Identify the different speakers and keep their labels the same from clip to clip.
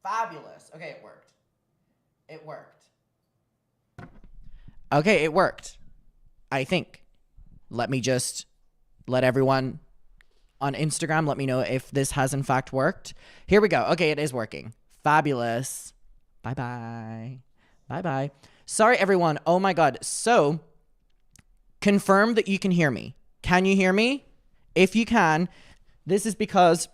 Speaker 1: Fabulous. Okay, it worked. It worked. Okay, it worked. I think. Let me just let everyone on Instagram let me know if this has in fact worked. Here we go. Okay, it is working. Fabulous. Bye-bye. Bye-bye. Sorry, everyone. Oh, my God. So, confirm that you can hear me. Can you hear me? If you can, this is because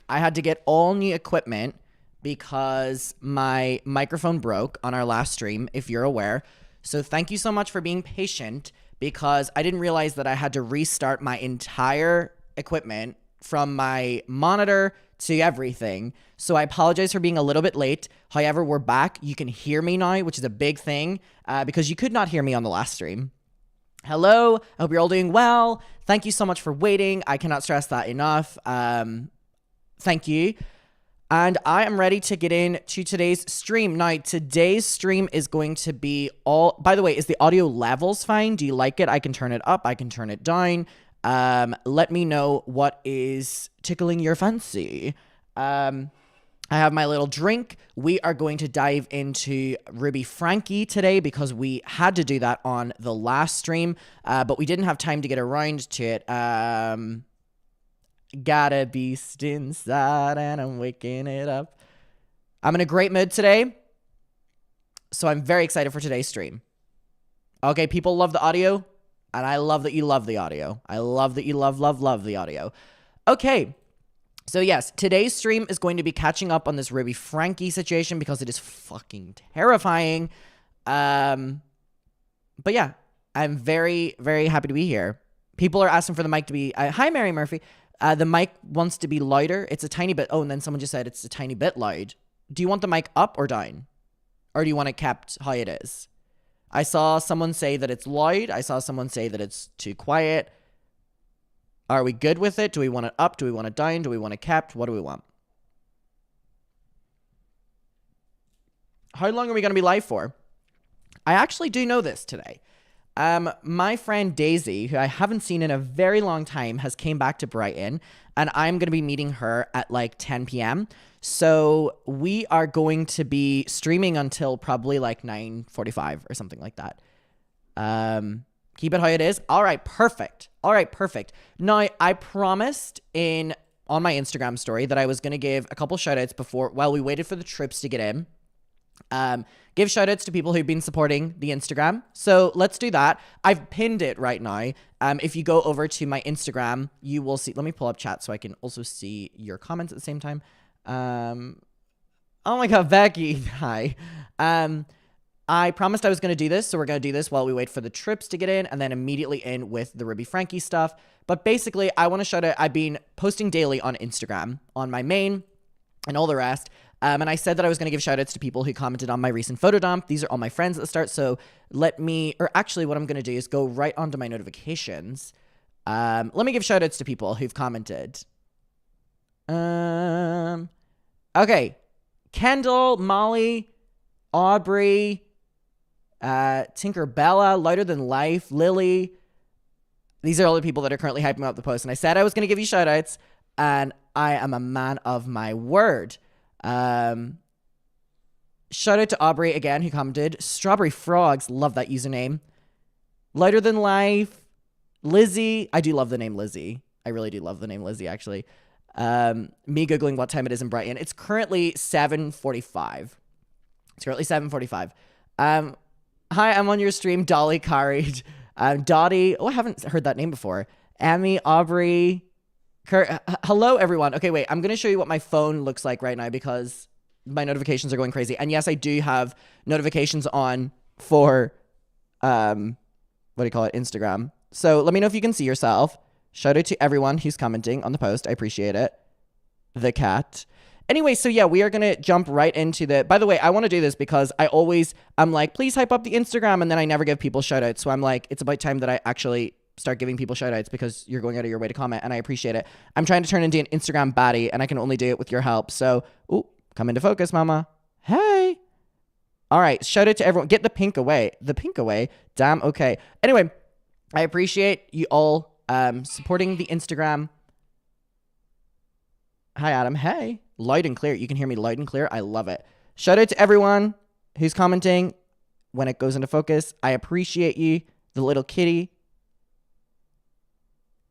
Speaker 1: I had to get all new equipment because my microphone broke on our last stream, if you're aware. So thank you so much for being patient because I didn't realize that I had to restart my entire equipment from my monitor to everything. So I apologize for being a little bit late. However, we're back. You can hear me now, which is a big thing because you could not hear me on the last stream. Hello. I hope you're all doing well. Thank you so much for waiting. I cannot stress that enough. Thank you. And I am ready to get into today's stream. Now, today's stream is going to be all... By the way, is the audio levels fine? Do you like it? I can turn it up. I can turn it down. Let me know what is tickling your fancy. I have my little drink. We are going to dive into Ruby Franke today because we had to do that on the last stream, but we didn't have time to get around to it. Got a beast inside and I'm waking it up. I'm in a great mood today, so I'm very excited for today's stream. Okay, people love the audio, and I love that you love the audio. I love that you love the audio. Okay, so yes, today's stream is going to be catching up on this Ruby Franke situation because it is fucking terrifying. But yeah, I'm very, very happy to be here. People are asking for the mic to be... hi, Mary Murphy. The mic wants to be louder. It's a tiny bit... Oh, and then someone just said it's a tiny bit loud. Do you want the mic up or down? Or do you want it kept how it is? I saw someone say that it's loud. I saw someone say that it's too quiet. Are we good with it? Do we want it up? Do we want it down? Do we want it kept? What do we want? How long are we going to be live for? I actually do know this today. My friend Daisy, who I haven't seen in a very long time, has came back to Brighton, and I'm going to be meeting her at like 10 p.m. So we are going to be streaming until probably like 9:45 or something like that. Keep it how it is. All right, perfect. All right, perfect. Now, I promised on my Instagram story that I was going to give a couple shout outs while we waited for the troops to get in. Give shout outs to people who've been supporting the Instagram. So let's do that. I've pinned it right now. If you go over to my Instagram, you will see, let me pull up chat so I can also see your comments at the same time. Oh my God, Becky. Hi. I promised I was going to do this. So we're going to do this while we wait for the trips to get in and then immediately in with the Ruby Franke stuff. But basically I want to shout out, I've been posting daily on Instagram on my main and all the rest. And I said that I was going to give shout outs to people who commented on my recent photo dump. These are all my friends at the start. So what I'm going to do is go right onto my notifications. Let me give shout outs to people who've commented. Okay. Kendall, Molly, Aubrey, Tinkerbella, Lighter Than Life, Lily. These are all the people that are currently hyping up the post. And I said I was going to give you shout outs, and I am a man of my word. Shout out to Aubrey again, who commented. Strawberry Frogs, love that username. Lighter Than Life, Lizzie. I do love the name Lizzie. I really do love the name Lizzie, actually. Me googling what time it is in Brighton. It's currently 7:45. It's currently 7:45. Hi, I'm on your stream, Dolly Carried. Dottie. Oh, I haven't heard that name before. Amy, Aubrey. Hello, everyone. Okay, wait. I'm going to show you what my phone looks like right now because my notifications are going crazy. And yes, I do have notifications on for, Instagram. So let me know if you can see yourself. Shout out to everyone who's commenting on the post. I appreciate it. The cat. Anyway, so yeah, we are going to jump right into by the way, I want to do this because I'm like, please hype up the Instagram. And then I never give people shout outs. So I'm like, it's about time that I actually start giving people shout outs because you're going out of your way to comment and I appreciate it. I'm trying to turn into an Instagram baddie and I can only do it with your help. So, come into focus, mama. Hey. All right. Shout out to everyone. Get the pink away. The pink away. Damn. Okay. Anyway, I appreciate you all supporting the Instagram. Hi, Adam. Hey. Loud and clear. You can hear me loud and clear. I love it. Shout out to everyone who's commenting when it goes into focus. I appreciate you. The little kitty.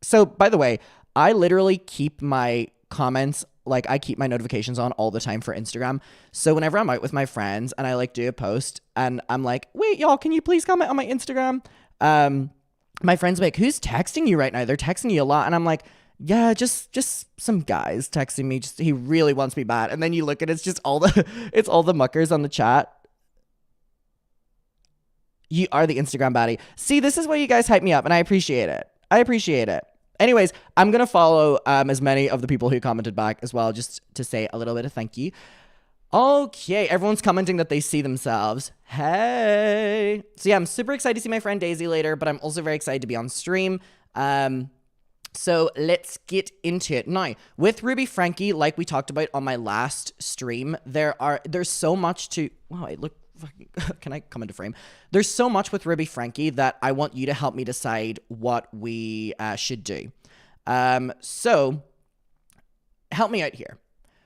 Speaker 1: So, by the way, I literally keep my comments, like I keep my notifications on all the time for Instagram. So whenever I'm out with my friends and I like do a post and I'm like, wait, y'all, can you please comment on my Instagram? My friends are like, who's texting you right now? They're texting you a lot. And I'm like, yeah, just some guys texting me. Just he really wants me bad. And then you look at it's just all the muckers on the chat. You are the Instagram baddie. See, this is why you guys hype me up, and I appreciate it. Anyways, I'm going to follow as many of the people who commented back as well, just to say a little bit of thank you. Okay, everyone's commenting that they see themselves. Hey. So yeah, I'm super excited to see my friend Daisy later, but I'm also very excited to be on stream. So let's get into it. Now, with Ruby Franke, like we talked about on my last stream, there's so much to... Wow, can I come into frame? There's so much with Ruby Franke that I want you to help me decide what we should do. So help me out here.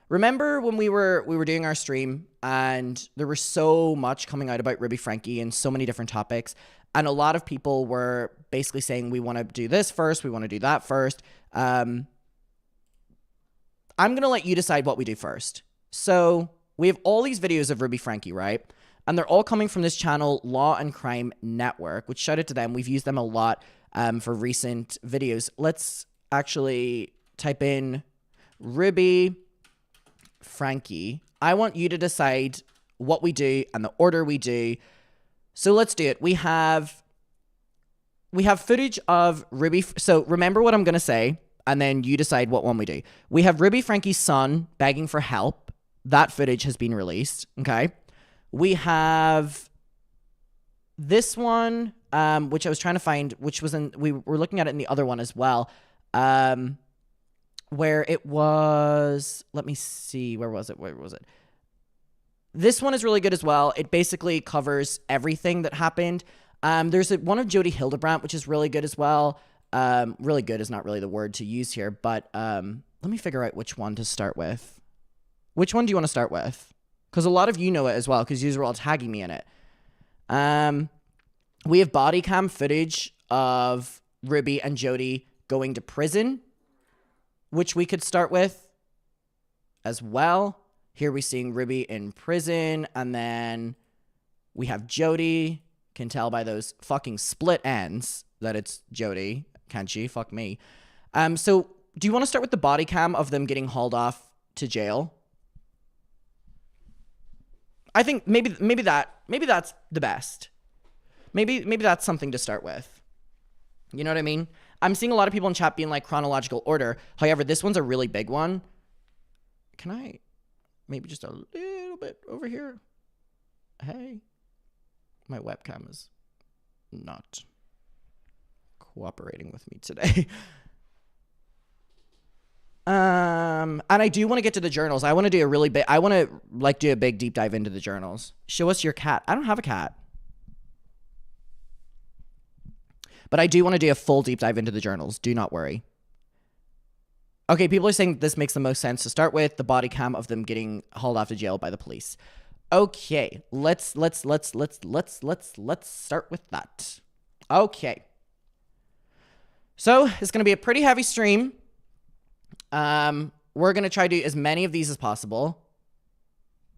Speaker 1: Remember when we were doing our stream and there was so much coming out about Ruby Franke and so many different topics, and a lot of people were basically saying we want to do this first, we want to do that first. I'm going to let you decide what we do first. So we have all these videos of Ruby Franke, right? And they're all coming from this channel, Law and Crime Network, which shout out to them. We've used them a lot for recent videos. Let's actually type in Ruby Franke. I want you to decide what we do and the order we do. So let's do it. We have footage of Ruby. So remember what I'm going to say, and then you decide what one we do. We have Ruby Franke's son begging for help. That footage has been released. Okay. We have this one, which I was trying to find, which was we were looking at it in the other one as well, where it was, let me see, where was it? This one is really good as well. It basically covers everything that happened. There's one of Jodi Hildebrandt, which is really good as well. Really good is not really the word to use here, but let me figure out which one to start with. Which one do you want to start with? Because a lot of you know it as well, because you were all tagging me in it. We have body cam footage of Ruby and Jodi going to prison, which we could start with as well. Here we're seeing Ruby in prison, and then we have Jodi. Can tell by those fucking split ends that it's Jodi. Can't she? Fuck me. So do you want to start with the body cam of them getting hauled off to jail? I think maybe that's the best. Maybe that's something to start with. You know what I mean? I'm seeing a lot of people in chat being like chronological order. However, this one's a really big one. Can I maybe just a little bit over here? Hey, my webcam is not cooperating with me today. And I do want to get to the journals. I want to do a big deep dive into the journals. Show us your cat. I don't have a cat. But I do want to do a full deep dive into the journals. Do not worry. Okay, people are saying this makes the most sense to start with the body cam of them getting hauled off to jail by the police. Okay, let's start with that. Okay. So, it's going to be a pretty heavy stream. We're going to try to do as many of these as possible.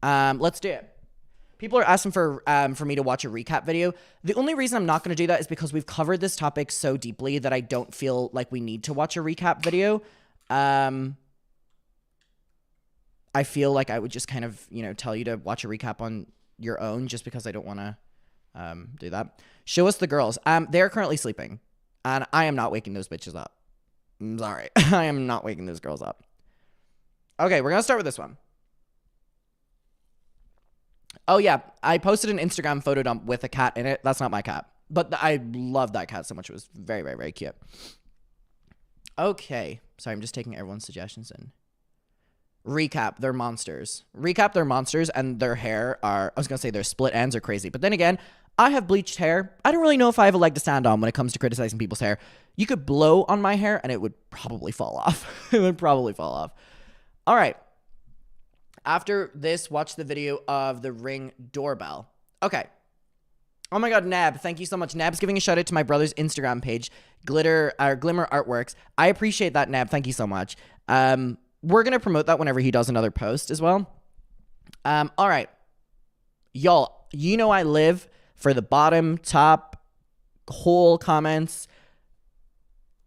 Speaker 1: Let's do it. People are asking for me to watch a recap video. The only reason I'm not going to do that is because we've covered this topic so deeply that I don't feel like we need to watch a recap video. I feel like I would just kind of, tell you to watch a recap on your own just because I don't want to, do that. Show us the girls. They're currently sleeping and I am not waking those bitches up. I'm sorry. I am not waking those girls up. Okay, we're going to start with this one. Oh, yeah. I posted an Instagram photo dump with a cat in it. That's not my cat. But I love that cat so much. It was very, very, very cute. Okay. Sorry, I'm just taking everyone's suggestions in. Recap. They're monsters. Recap. They're monsters, and their hair are... I was going to say their split ends are crazy. But then again, I have bleached hair. I don't really know if I have a leg to stand on when it comes to criticizing people's hair. You could blow on my hair, and it would probably fall off. It would probably fall off. All right. After this, watch the video of the Ring doorbell. Okay. Oh my God, Nab. Thank you so much. Nab's giving a shout out to my brother's Instagram page, Glimmer Artworks. I appreciate that, Nab. Thank you so much. We're going to promote that whenever he does another post as well. All right. Y'all, you know I live for the bottom, top, whole comments.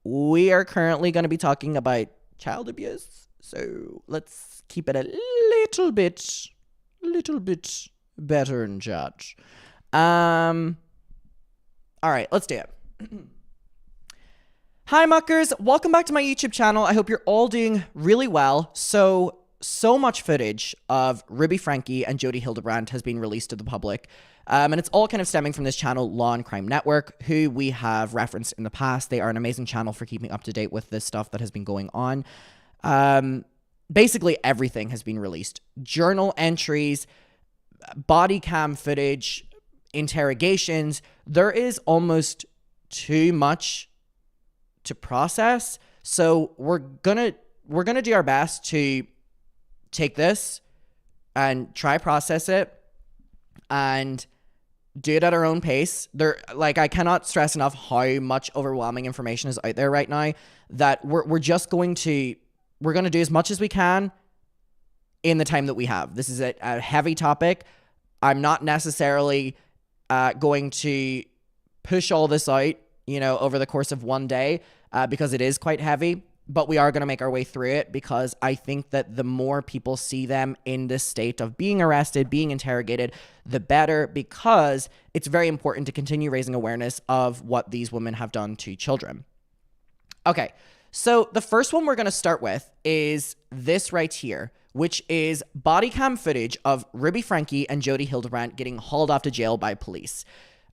Speaker 1: We are currently going to be talking about child abuse. So let's keep it a little bit better in chat. All right, let's do it. Hi, muckers. Welcome back to my YouTube channel. I hope you're all doing really well. So much footage of Ruby Franke and Jodi Hildebrandt has been released to the public. And it's all kind of stemming from this channel, Law and Crime Network, who we have referenced in the past. They are an amazing channel for keeping up to date with this stuff that has been going on. Basically everything has been released. Journal entries, body cam footage, interrogations. There is almost too much to process. So we're gonna do our best to take this and try process it and do it at our own pace. I cannot stress enough how much overwhelming information is out there right now that we're going to do as much as we can in the time that we have. This is a heavy topic. I'm not necessarily going to push all this out, over the course of one day because it is quite heavy. But we are going to make our way through it because I think that the more people see them in this state of being arrested, being interrogated, the better, because it's very important to continue raising awareness of what these women have done to children. Okay, so the first one we're going to start with is this right here, which is body cam footage of Ruby Franke and Jodi Hildebrandt getting hauled off to jail by police.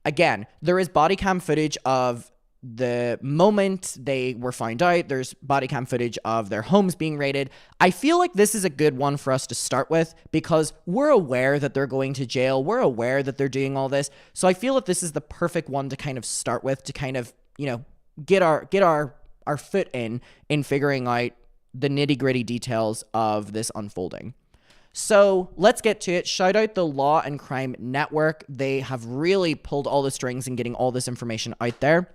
Speaker 1: Again, there is body cam footage of the moment they were found out. There's body cam footage of their homes being raided. I feel like this is a good one for us to start with because we're aware that they're going to jail. We're aware that they're doing all this. So I feel that this is the perfect one to kind of start with to kind of, get our foot in figuring out the nitty-gritty details of this unfolding. So let's get to it. Shout out the Law and Crime Network. They have really pulled all the strings in getting all this information out there.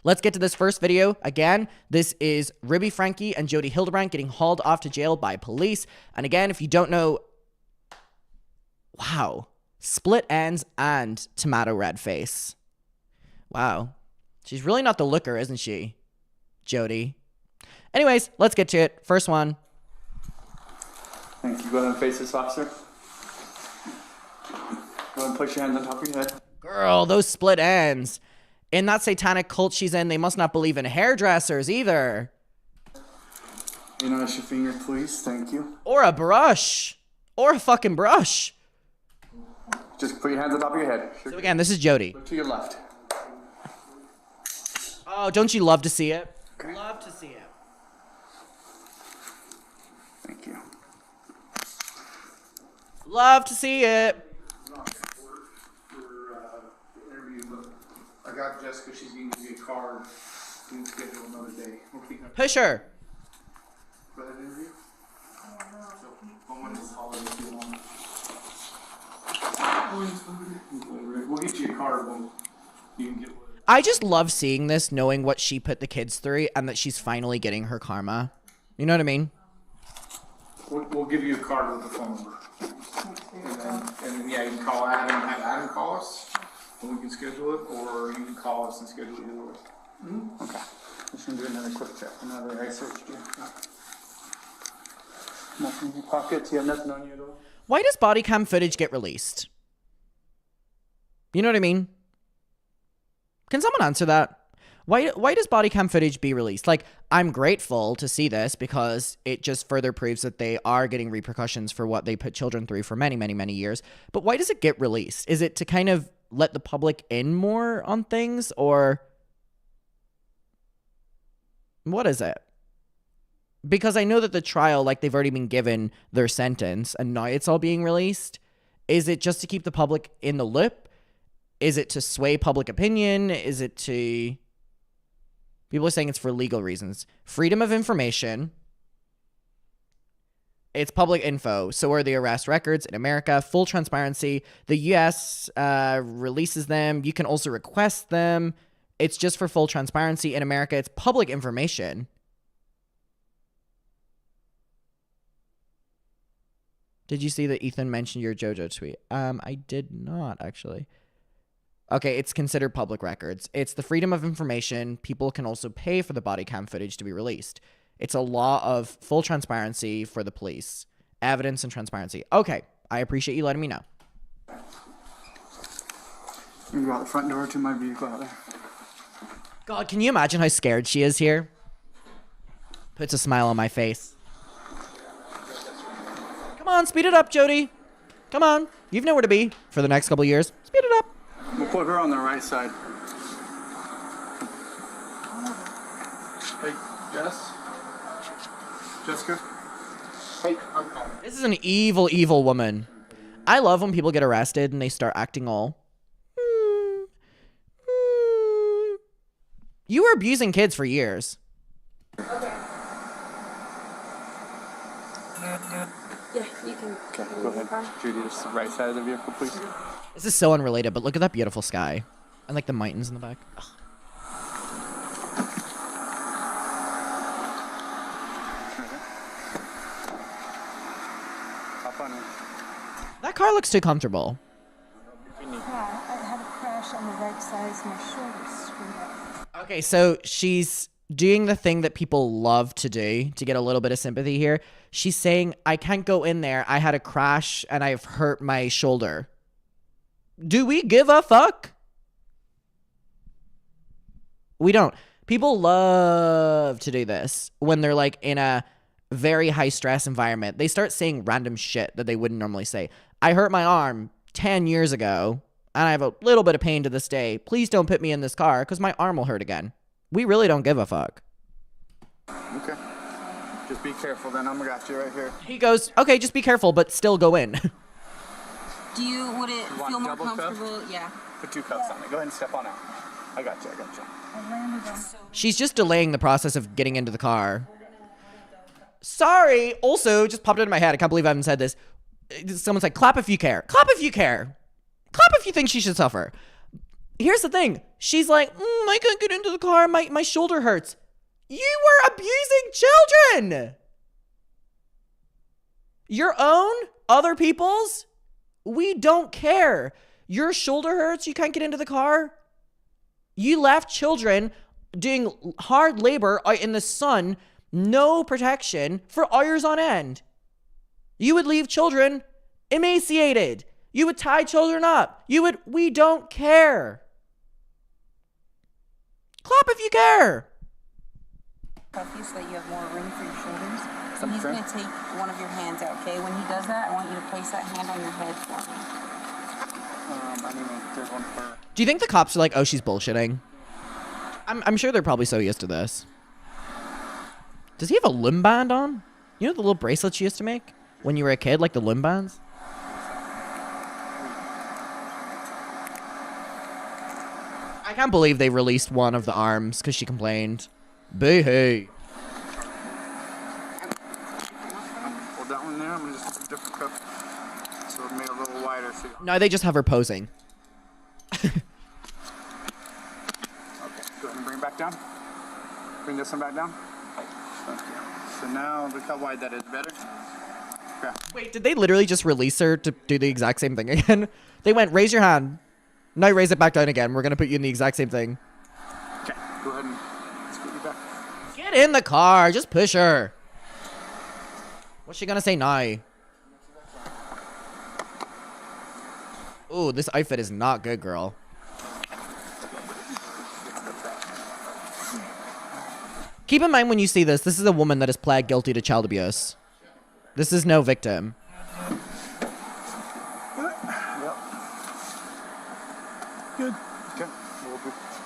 Speaker 1: Let's get to this first video. Again, this is Ruby Franke and Jodi Hildebrandt getting hauled off to jail by police. And again, if you don't know, wow, split ends and tomato red face. Wow. She's really not the looker, isn't she, Jodi? Anyways, let's get to it. First one.
Speaker 2: Thank you. Go ahead and face this officer. Go ahead and place your hands on top of your head.
Speaker 1: Girl, those split ends. In that satanic cult she's in, they must not believe in hairdressers either.
Speaker 2: You know, your finger, please. Thank you.
Speaker 1: Or a brush. Or a fucking brush.
Speaker 2: Just put your hands on top of your head.
Speaker 1: So again, this is Jodi.
Speaker 2: Look to your left.
Speaker 1: Oh, don't you love to see it? Okay. Love to see it.
Speaker 2: Thank you.
Speaker 1: Love to see it.
Speaker 2: I got Jessica. She's going to give you a card. We can schedule another day.
Speaker 1: Push her.
Speaker 2: For that interview? So, when is the holiday too long? We'll get you a card when you can get one.
Speaker 1: I just love seeing this, knowing what she put the kids through and that she's finally getting her karma. You know what I mean?
Speaker 2: We'll give you a card with the phone number. And then, yeah, you can call Adam and have Adam call us. We can schedule it, or you can call us and schedule it either way. Mm-hmm. Okay. Just gonna do another quick check. Another I searched you. Nothing in your pockets. You have nothing on you at all.
Speaker 1: Why does body cam footage get released? You know what I mean? Can someone answer that? Why does body cam footage be released? Like, I'm grateful to see this because it just further proves that they are getting repercussions for what they put children through for many, many, many years. But why does it get released? Is it to kind of let the public in more on things, or what is it? Because I know that the trial, like, they've already been given their sentence and now it's all being released. Is it just to keep the public in the loop? Is it to sway public opinion? Is it to... People are saying it's for legal reasons. Freedom of information. It's public info. So are the arrest records in America. Full transparency. The U.S. Releases them. You can also request them. It's just for full transparency. In America, it's public information. Did you see that Ethan mentioned your JoJo tweet? I did not, actually. Okay, it's considered public records. It's the freedom of information. People can also pay for the body cam footage to be released. It's a law of full transparency for the police. Evidence and transparency. Okay, I appreciate you letting me know.
Speaker 3: You can go out the front door to my vehicle out there.
Speaker 1: God, can you imagine how scared she is here? Puts a smile on my face. Come on, speed it up, Jodi. Come on. You've nowhere to be for the next couple years. Speed it up.
Speaker 3: We'll put her on the right side. Hey, Jess? Jessica?
Speaker 2: Hey, I'm calling.
Speaker 1: This is an evil, evil woman. I love when people get arrested and they start acting all... You were abusing kids for years.
Speaker 4: Okay. Yeah, you can get me
Speaker 3: Go
Speaker 4: in the
Speaker 3: ahead.
Speaker 4: car.
Speaker 3: Judy, this is the right side of the vehicle, please.
Speaker 1: This is so unrelated, but look at that beautiful sky. And like the mountains in the back. Ugh.
Speaker 3: Hop on in.
Speaker 1: That car looks too comfortable.
Speaker 4: Yeah, I had a crash on the right side, so my shoulder's screwed up.
Speaker 1: Okay, so she's doing the thing that people love to do to get a little bit of sympathy here. She's saying, I can't go in there. I had a crash and I've hurt my shoulder. Do we give a fuck? We don't. People love to do this when they're like in a very high stress environment. They start saying random shit that they wouldn't normally say. I hurt my arm 10 years ago and I have a little bit of pain to this day. Please don't put me in this car because my arm will hurt again. We really don't give a fuck.
Speaker 3: Okay. Just be careful then. I'm got you right here.
Speaker 1: He goes, okay, just be careful, but still go in.
Speaker 4: Would it
Speaker 3: want
Speaker 4: feel more
Speaker 3: double cuff?
Speaker 4: comfortable? Yeah.
Speaker 3: Put 2 cuffs on it. Go ahead and step on out. I got you.
Speaker 4: I landed on so
Speaker 1: She's just delaying the process of getting into the car. Sorry. Also, just popped into my head. I can't believe I haven't said this. Someone's like, clap if you care. Clap if you care. Clap if you think she should suffer. Here's the thing. She's like, I can't get into the car. My shoulder hurts. You were abusing children. Your own? Other people's? We don't care. Your shoulder hurts. You can't get into the car. You left children doing hard labor out in the sun, no protection, for hours on end. You would leave children emaciated. You would tie children up. We don't care. Clap if you care.
Speaker 4: cuff you so that you have more room for your shoulders. So he's going to take one of your hands out, okay? When he does that, I want you to place that hand on your head for me.
Speaker 3: There's one for...
Speaker 1: Do you think the cops are like, oh, she's bullshitting? I'm sure they're probably so used to this. Does he have a limb band on? You know the little bracelets you used to make when you were a kid, like the limb bands? I can't believe they released one of the arms because she complained. Boo-hoo.
Speaker 3: Hold that one there. I'm going to just put a different cuff. So it made it a little wider. So
Speaker 1: No, they just have her posing.
Speaker 3: okay, go ahead and bring it back down. Bring this one back down. Okay. So now, look how wide that is. Better? Okay.
Speaker 1: Wait, did they literally just release her to do the exact same thing again? They went, raise your hand. Now raise it back down again. We're going to put you in the exact same thing.
Speaker 3: Okay, go ahead and scoot you back.
Speaker 1: Get in the car. Just push her. What's she going to say now? Ooh, this outfit is not good, girl. Keep in mind when you see this is a woman that is pled guilty to child abuse. This is no victim.
Speaker 3: Yep. Good. Okay,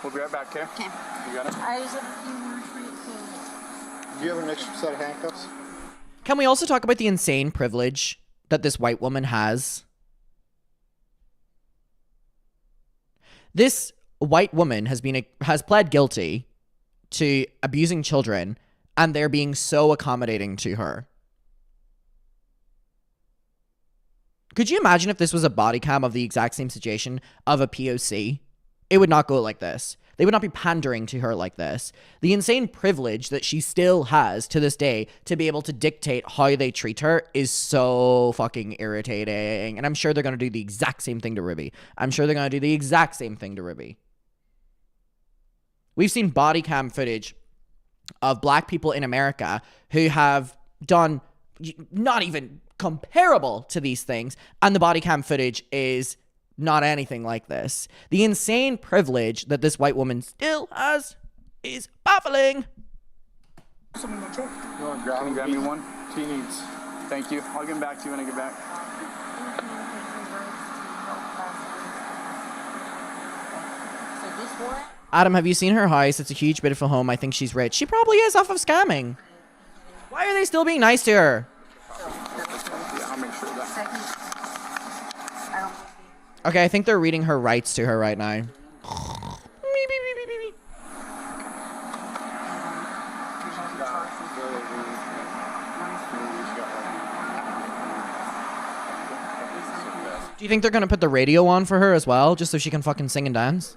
Speaker 3: we'll be right back, okay?
Speaker 4: Okay.
Speaker 3: You got it?
Speaker 4: I just have a few more for you too.
Speaker 3: Do you have an extra set of handcuffs?
Speaker 1: Can we also talk about the insane privilege that this white woman has? This white woman has pled guilty to abusing children, and they're being so accommodating to her. Could you imagine if this was a body cam of the exact same situation of a POC? It would not go like this. They would not be pandering to her like this. The insane privilege that she still has to this day to be able to dictate how they treat her is so fucking irritating. And I'm sure they're going to do the exact same thing to Ruby. I'm sure they're going to do the exact same thing to Ruby. We've seen body cam footage of black people in America who have done not even comparable to these things, and the body cam footage is not anything like this. The insane privilege that this white woman still has is baffling.
Speaker 3: Can you grab me one?
Speaker 2: He needs.
Speaker 3: Thank you. I'll get them back to you when I get back.
Speaker 4: So this one.
Speaker 1: Adam, have you seen her house? It's a huge, beautiful home. I think she's rich. She probably is off of scamming. Why are they still being nice to her?
Speaker 3: Yeah, I'll make sure of that.
Speaker 1: Okay, I think they're reading her rights to her right now. Do you think they're gonna put the radio on for her as well, just so she can fucking sing and dance?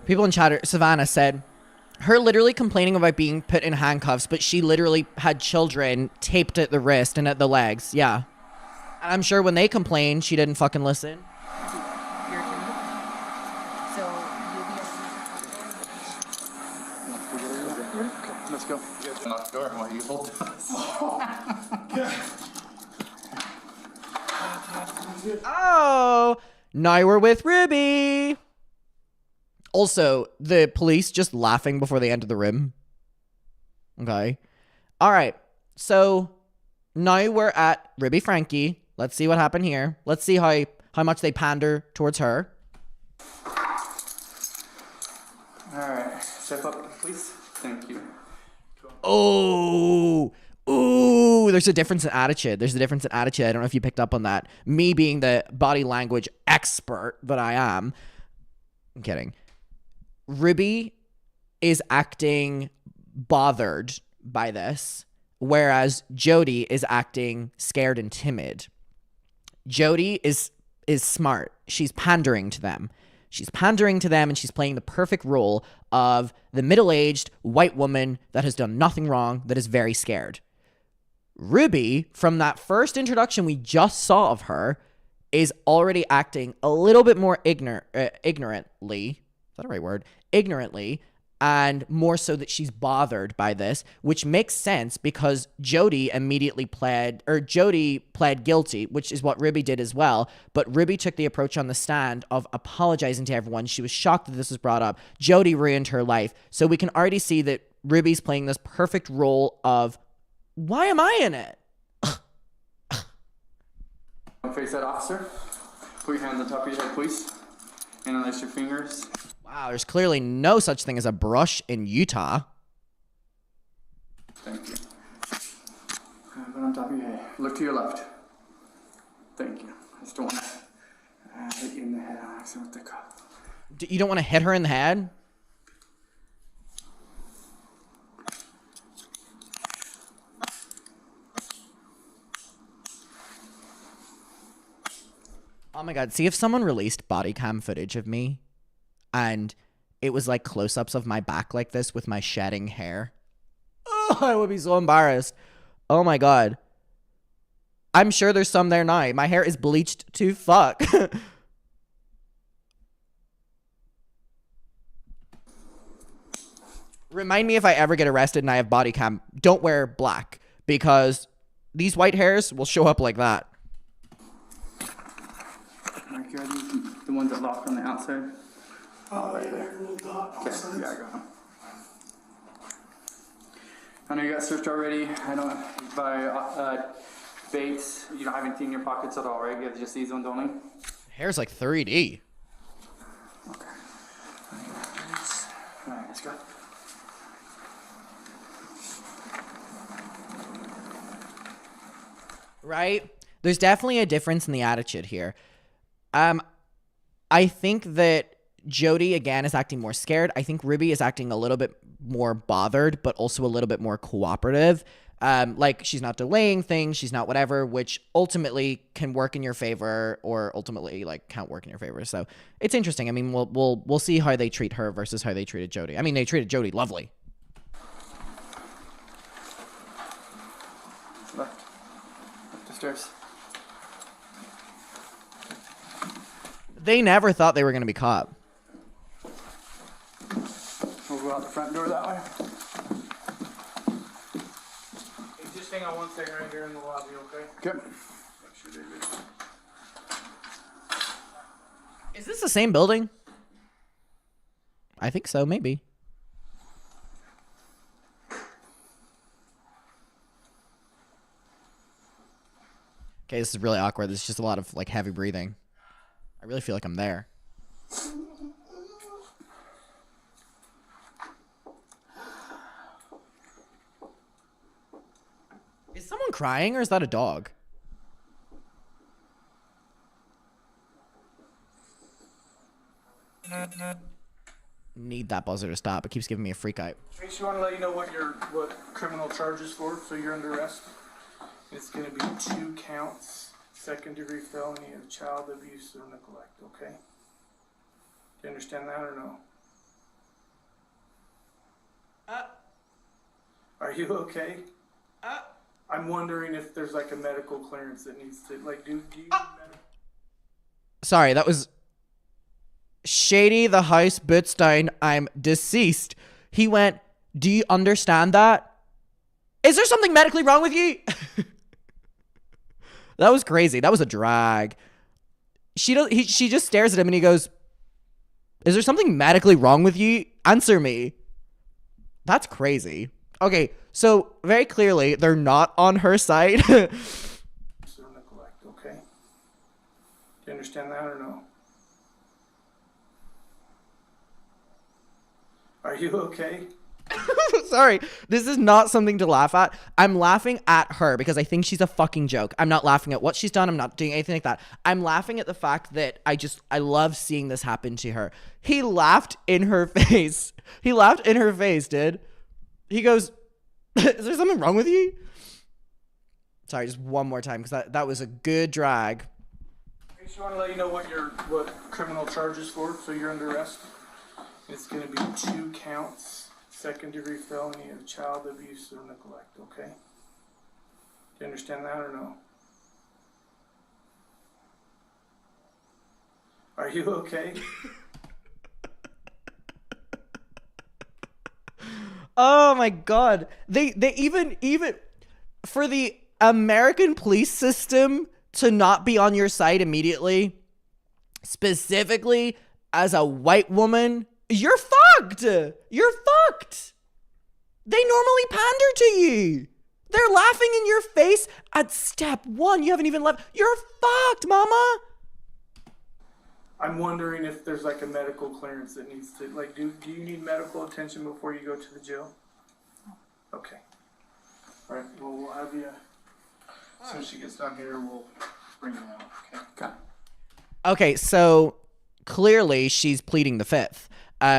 Speaker 1: People in chatter, Savannah said, her literally complaining about being put in handcuffs, but she literally had children taped at the wrist and at the legs. Yeah. And I'm sure when they complained, she didn't fucking listen.
Speaker 3: Let's go.
Speaker 2: Knock the door while you hold
Speaker 1: Oh, now we're with Ruby. Also, the police just laughing before they enter the room. Okay. All right. So now we're at Ruby Franke. Let's see what happened here. Let's see how much they pander towards her.
Speaker 3: All right. Step up, please. Thank you.
Speaker 1: Oh, ooh, there's a difference in attitude. I don't know if you picked up on that. Me being the body language expert that I am. I'm kidding. Ruby is acting bothered by this, whereas Jodi is acting scared and timid. Jodi is smart. She's pandering to them. And she's playing the perfect role of the middle-aged white woman that has done nothing wrong, that is very scared. Ruby, from that first introduction we just saw of her, is already acting a little bit more ignorantly. Is that a right word? Ignorantly, and more so that she's bothered by this, which makes sense because Jodi pled guilty, which is what Ruby did as well. But Ruby took the approach on the stand of apologizing to everyone. She was shocked that this was brought up. Jodi ruined her life. So we can already see that Ruby's playing this perfect role of, why am I in it?
Speaker 3: Face that officer. Put your hands on top of your head, please. And unless your fingers.
Speaker 1: Wow, there's clearly no such thing as a brush in Utah.
Speaker 3: Thank you. Put on top of your head. Look to your left. Thank you. I just don't want to hit you in the head on accident with the cup.
Speaker 1: You don't want to hit her in the head? Oh my god, see if someone released body cam footage of me and it was like close-ups of my back like this with my shedding hair. Oh, I would be so embarrassed. Oh my god. I'm sure there's some there now. My hair is bleached to fuck. Remind me if I ever get arrested and I have body cam. Don't wear black because these white hairs will show up like that.
Speaker 3: Mark, are these the ones that lock on the outside?
Speaker 2: Oh, yeah, they're a little dot
Speaker 3: Okay, yeah, I got them. I know you got searched already. I don't by baits. You don't have anything in your pockets at all, right? You have just these ones only.
Speaker 1: Hair's like 3D.
Speaker 3: Okay. All right, let's go.
Speaker 1: Right? There's definitely a difference in the attitude here. I think that Jodi, again, is acting more scared. I think Ruby is acting a little bit more bothered, but also a little bit more cooperative. Like she's not delaying things, she's not whatever, which ultimately can work in your favor, or ultimately like can't work in your favor. So it's interesting. I mean, we'll see how they treat her versus how they treated Jodi. I mean, they treated Jodi lovely.
Speaker 3: Left the stairs.
Speaker 1: They never thought they were going to be caught.
Speaker 3: We'll go out the front door that way.
Speaker 2: Hey, just hang on one second right here in the lobby, okay?
Speaker 3: Good.
Speaker 2: Make sure they're good.
Speaker 1: Is this the same building? I think so, maybe. Okay, this is really awkward. This is just a lot of like heavy breathing. I really feel like I'm there. Is someone crying or is that a dog? Need that buzzer to stop. It keeps giving me a freak out.
Speaker 2: Trace, you want to let you know what criminal charges for, so you're under arrest. It's going to be 2 counts, 2nd-degree felony of child abuse or neglect, okay? Do you understand that or no? Are you okay? I'm wondering if there's like a medical clearance that needs to, like, do you need medical?
Speaker 1: Sorry, that was Shady the house boots down. I'm deceased. He went, do you understand that? Is there something medically wrong with you? That was crazy. That was a drag. She just stares at him and he goes, is there something medically wrong with you? Answer me. That's crazy. Okay, so very clearly they're not on her side.
Speaker 2: Neglect, okay? Do you understand that or no? Are you okay?
Speaker 1: Sorry, this is not something to laugh at. I'm laughing at her because I think she's a fucking joke. I'm not laughing at what she's done. I'm not doing anything like that. I'm laughing at the fact that I love seeing this happen to her. He laughed in her face. He laughed in her face, dude. He goes, is there something wrong with you? Sorry, just one more time because that was a good drag.
Speaker 2: I just want to let you know what criminal charges for, so you're under arrest. It's going to be 2 counts, 2nd-degree felony of child abuse or neglect, okay? Do you understand that or no? Are you okay?
Speaker 1: Oh my god. They even for the American police system to not be on your side immediately, specifically as a white woman, you're fucked. You're fucked. They normally pander to you. They're laughing in your face at step 1. You haven't even left. You're fucked, mama.
Speaker 2: I'm wondering if there's like a medical clearance that needs to, like, do you need medical attention before you go to the jail? Okay. All right, well, we'll have you, as soon as she gets down here, we'll bring you out, okay?
Speaker 1: Okay, so clearly she's pleading the fifth.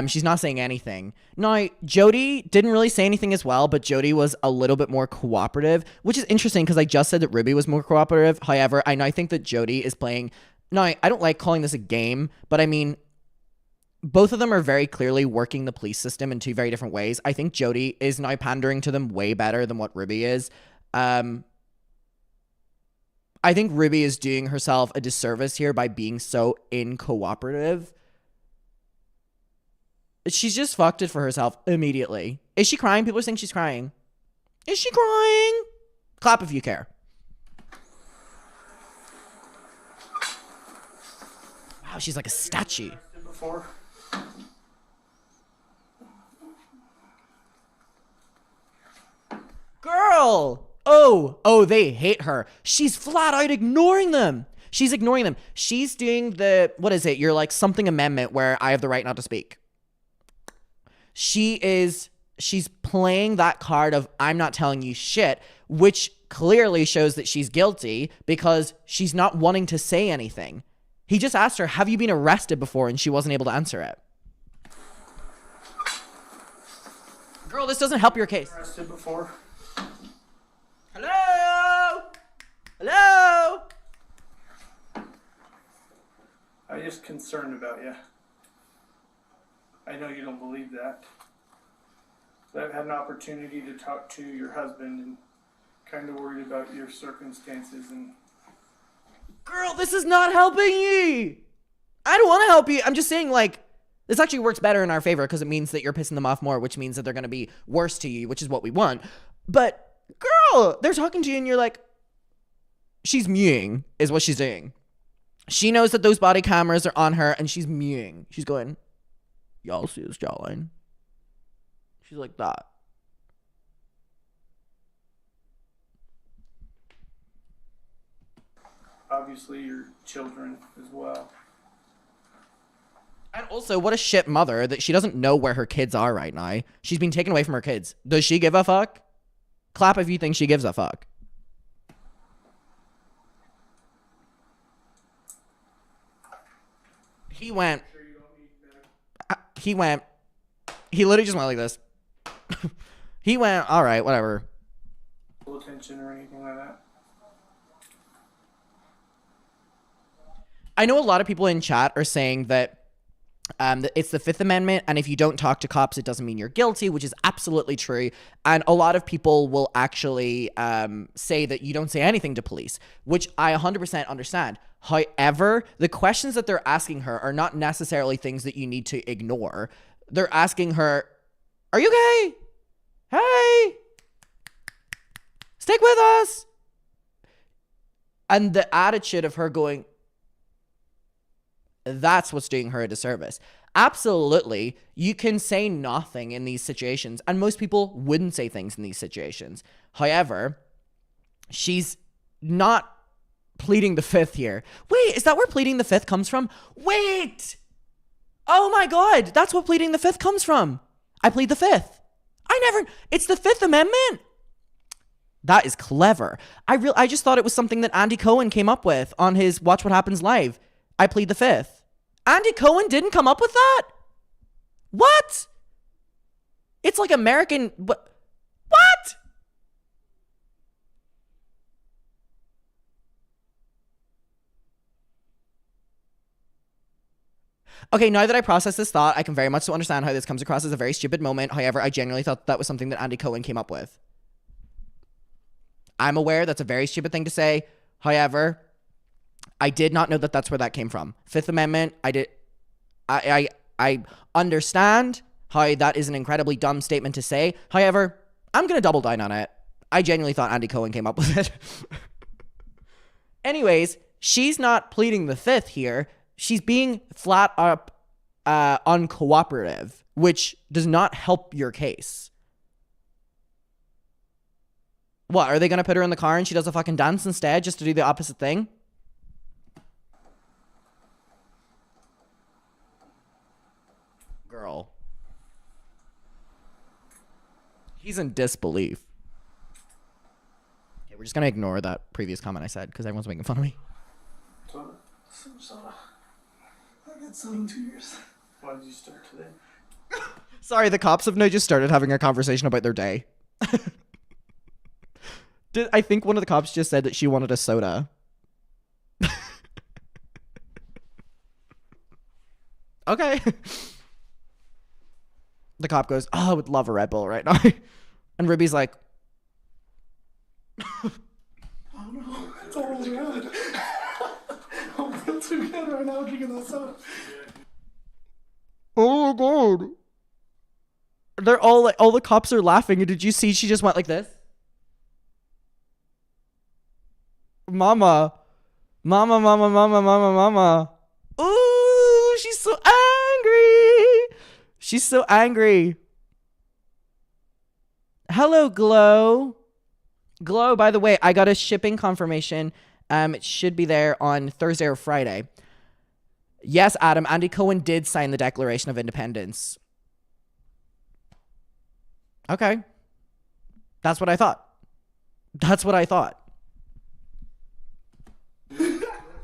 Speaker 1: She's not saying anything. Now, Jodi didn't really say anything as well, but Jodi was a little bit more cooperative, which is interesting because I just said that Ruby was more cooperative. However, I now think that Jodi is playing... Now, I don't like calling this a game, but I mean, both of them are very clearly working the police system in 2 very different ways. I think Jodi is now pandering to them way better than what Ruby is. I think Ruby is doing herself a disservice here by being so incooperative. She's just fucked it for herself immediately. Is she crying? People are saying she's crying. Is she crying? Clap if you care. Wow, she's like a statue.
Speaker 2: Before?
Speaker 1: Girl! Oh, they hate her. She's flat out ignoring them. She's ignoring them. She's doing the, what is it? You're like something amendment where I have the right not to speak. She's playing that card of I'm not telling you shit, which clearly shows that she's guilty because she's not wanting to say anything. He just asked her, have you been arrested before? And she wasn't able to answer it. Girl, this doesn't help your case.
Speaker 2: Arrested before?
Speaker 1: Hello? Hello?
Speaker 2: I'm just concerned about you. I know you don't believe that. But I've had an opportunity to talk to your husband and kind of worried about your circumstances and...
Speaker 1: Girl, this is not helping you. I don't want to help you. I'm just saying, like, this actually works better in our favor because it means that you're pissing them off more, which means that they're going to be worse to you, which is what we want. But, girl, they're talking to you and you're like, she's mewing is what she's doing. She knows that those body cameras are on her and she's mewing. She's going, y'all see his jawline? She's like that.
Speaker 2: Obviously, your children as well.
Speaker 1: And also, what a shit mother that she doesn't know where her kids are right now. She's been taken away from her kids. Does she give a fuck? Clap if you think she gives a fuck. He went. He literally just went like this. He went, all right, whatever.
Speaker 2: Attention or anything like that?
Speaker 1: I know a lot of people in chat are saying that it's the Fifth Amendment, and if you don't talk to cops, it doesn't mean you're guilty, which is absolutely true. And a lot of people will actually say that you don't say anything to police, which I 100% understand. However, the questions that they're asking her are not necessarily things that you need to ignore. They're asking her, are you okay? Hey, stick with us. And the attitude of her going, that's what's doing her a disservice. Absolutely, you can say nothing in these situations, and most people wouldn't say things in these situations. However, she's not pleading the fifth here. Wait, is that where pleading the fifth comes from? Wait! Oh my God, that's what pleading the fifth comes from. I plead the fifth. It's the Fifth Amendment. That is clever. I just thought it was something that Andy Cohen came up with on his Watch What Happens Live. I plead the fifth. Andy Cohen didn't come up with that? What? It's like American... What? Okay, now that I process this thought, I can very much so understand how this comes across as a very stupid moment. However, I genuinely thought that was something that Andy Cohen came up with. I'm aware that's a very stupid thing to say. However, I did not know that that's where that came from. Fifth Amendment, I understand how that is an incredibly dumb statement to say. However, I'm going to double down on it. I genuinely thought Andy Cohen came up with it. Anyways, she's not pleading the fifth here. She's being flat up uncooperative, which does not help your case. What, are they going to put her in the car and she does a fucking dance instead just to do the opposite thing? Girl. He's in disbelief. Okay, we're just going to ignore that previous comment I said because everyone's making fun of me.
Speaker 2: Soda?
Speaker 5: Some soda. I got soda in 2 years.
Speaker 2: Why did you start today?
Speaker 1: Sorry, the cops have now just started having a conversation about their day. I think one of the cops just said that she wanted a soda. Okay. The cop goes, oh, I would love a Red Bull right now. And Ruby's like,
Speaker 5: Oh no, it's all around. I don't feel too good right now drinking that soda.
Speaker 1: oh my God. They're all like, all the cops are laughing. And did you see she just went like this? Mama. Mama, mama, mama, mama, mama. Ooh, she's so angry. She's so angry. Hello, Glow. Glow, by the way, I got a shipping confirmation. It should be there on Thursday or Friday. Yes, Adam, Andy Cohen did sign the Declaration of Independence. Okay. That's what I thought. That's what I thought.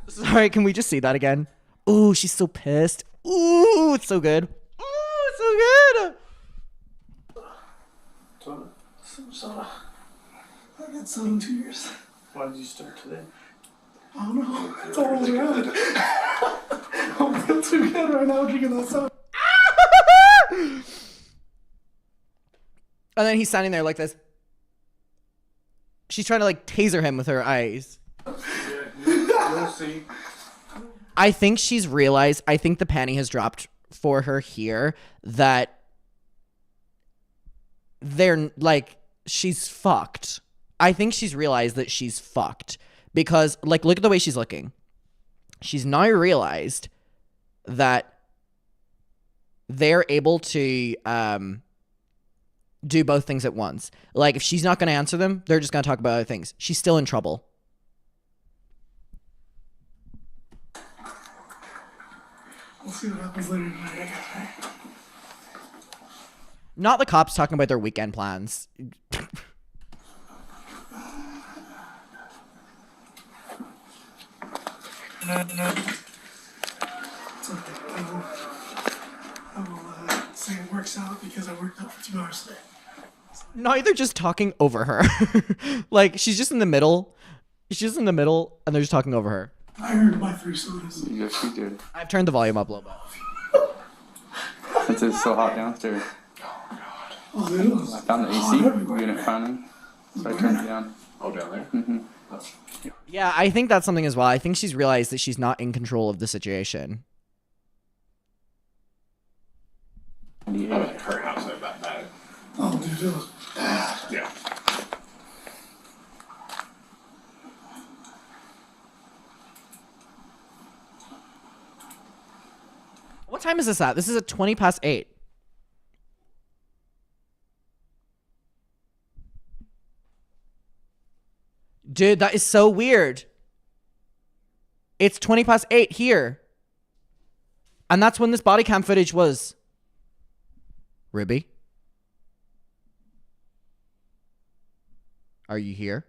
Speaker 1: Sorry, can we just see that again? Ooh, she's so pissed. Ooh, it's so good. Ooh, it's so good.
Speaker 5: Some soda. I got soda in 2 years.
Speaker 3: Why did you start today?
Speaker 5: I don't know. It's all rolling around. I don't feel too good right now drinking that soda.
Speaker 1: And then he's standing there like this. She's trying to like taser him with her eyes.
Speaker 2: You'll see.
Speaker 1: I think she's realized, I think the panty has dropped for her here, that they're like, she's fucked. I think she's realized that she's fucked because like, look at the way she's looking. She's now realized that they're able to do both things at once. Like if she's not going to answer them, they're just going to talk about other things. She's still in trouble.
Speaker 5: We'll see what happens later tonight.
Speaker 1: Not the cops talking about their weekend plans.
Speaker 5: It's okay. I will say it works out because I worked out for 2 hours today.
Speaker 1: No, they're just talking over her. Like she's just in the middle. She's just in the middle and they're just talking over her.
Speaker 5: I heard my 3 sodas.
Speaker 3: Yes, you did.
Speaker 1: I've turned the volume up a little bit.
Speaker 3: It's so hot downstairs.
Speaker 5: Oh, it is.
Speaker 3: I found the AC unit finally, so I turned it down.
Speaker 2: Oh, down there?
Speaker 3: Mm-hmm.
Speaker 1: Yeah, I think that's something as well. I think she's realized that she's not in control of the situation.
Speaker 2: I mean, her house ain't that bad.
Speaker 5: Oh, dude, it was bad.
Speaker 2: Yeah.
Speaker 1: What time is this at? This is at 8:20. Dude, that is so weird. It's 8:20 here. And that's when this body cam footage was. Ribby? Are you here?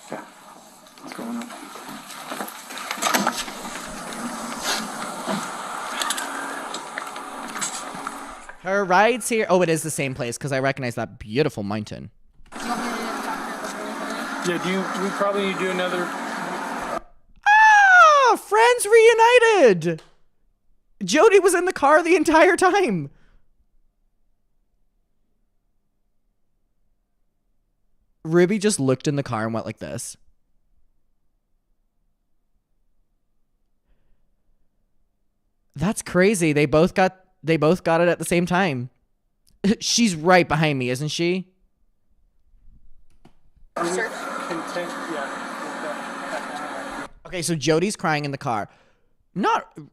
Speaker 3: Okay. What's going on?
Speaker 1: Her ride's here. Oh, it is the same place because I recognize that beautiful mountain.
Speaker 2: Yeah, we probably need to do another.
Speaker 1: Ah, friends reunited. Jodi was in the car the entire time. Ruby just looked in the car and went like this. That's crazy. They both got it at the same time. She's right behind me, isn't she? Okay, so Jodi's crying in the car.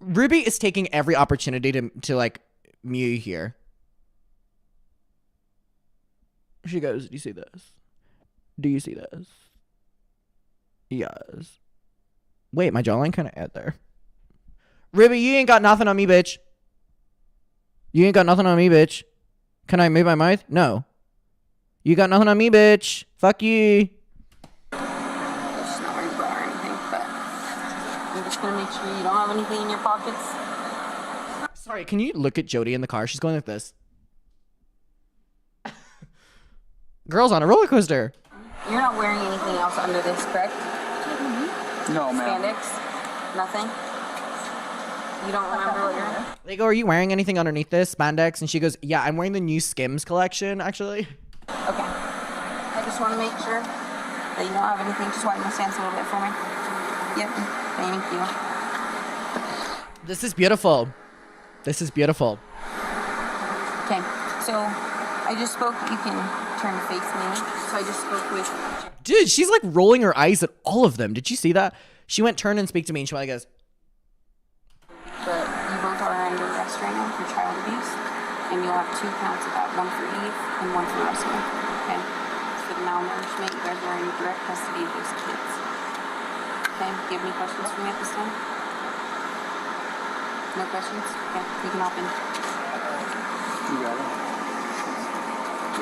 Speaker 1: Ruby is taking every opportunity to like mew here. She goes, "Do you see this? Do you see this?" Yes. Wait, my jawline kind of out there. Ruby, you ain't got nothing on me, bitch. You ain't got nothing on me, bitch. Can I move my mouth? No. You got nothing on me, bitch. Fuck you.
Speaker 4: It's not very bra or anything, but I'm just gonna make sure you don't have anything in your pockets.
Speaker 1: Sorry, can you look at Jodi in the car? She's going like this. Girl's on a roller coaster.
Speaker 4: You're not wearing anything else under this, correct?
Speaker 3: No, ma'am.
Speaker 4: Spandex? Nothing? You don't remember what you're in?
Speaker 1: They go, "Are you wearing anything underneath this spandex?" And she goes, "Yeah, I'm wearing the new Skims collection, actually."
Speaker 4: Okay. I just want to make sure that you don't have anything. Just widen the stance a little bit for me. Yep. Thank you.
Speaker 1: This is beautiful. This is beautiful.
Speaker 4: Okay. So I just spoke. You can turn to face me. So I just spoke with.
Speaker 1: Dude, she's like rolling her eyes at all of them. Did you see that? She went, "Turn and speak to me," and she went like this.
Speaker 4: But you both are under arrest right now for child abuse, and you'll have 2 counts of that, 1 for Eve and 1 for Russell. Okay? It's for the malnourishment. You guys are in direct custody of those kids. Okay? Do you have any questions for me at this time? No questions? Okay, you can hop in.
Speaker 3: You got it.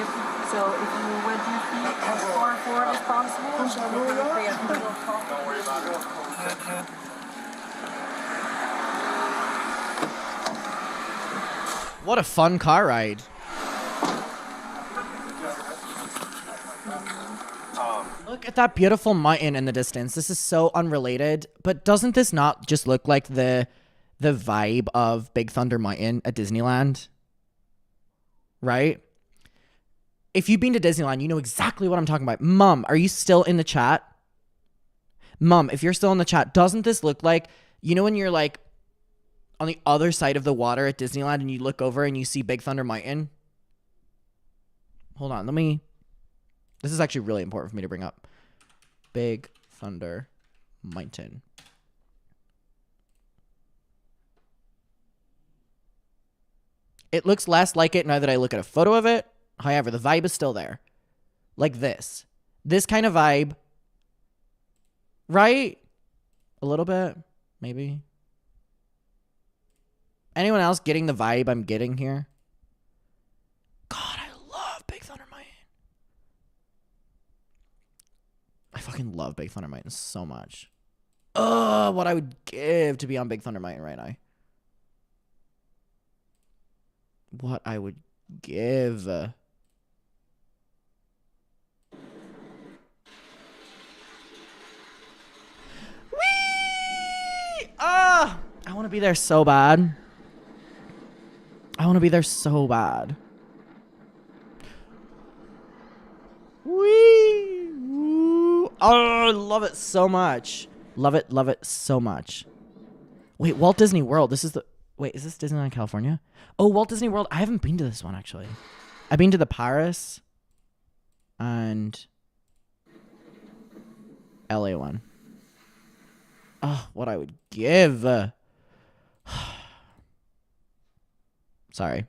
Speaker 4: Yep. So if you would your feet as far forward as possible,
Speaker 5: Punch that really up.
Speaker 4: they have a little top.
Speaker 2: Don't worry about it.
Speaker 1: What a fun car ride. Look at that beautiful mountain in the distance. This is so unrelated, but doesn't this not just look like the vibe of Big Thunder Mountain at Disneyland? Right? If you've been to Disneyland, you know exactly what I'm talking about. Mom, are you still in the chat? Mom, if you're still in the chat, doesn't this look like, you know, when you're like on the other side of the water at Disneyland and you look over and you see Big Thunder Mountain? Hold on, this is actually really important for me to bring up. Big Thunder Mountain. It looks less like it now that I look at a photo of it. However, the vibe is still there. Like this. This kind of vibe. Right? A little bit, maybe. Anyone else getting the vibe I'm getting here? God, I love Big Thunder Mountain. I fucking love Big Thunder Mountain so much. Oh, what I would give to be on Big Thunder Mountain right now. What I would give. Whee! Ah! I want to be there so bad. I want to be there so bad. Whee! Woo! Oh, I love it so much. Love it so much. Wait, Walt Disney World. This is the... Wait, is this Disneyland California? Oh, Walt Disney World. I haven't been to this one, actually. I've been to the Paris and LA one. Oh, what I would give. Sorry.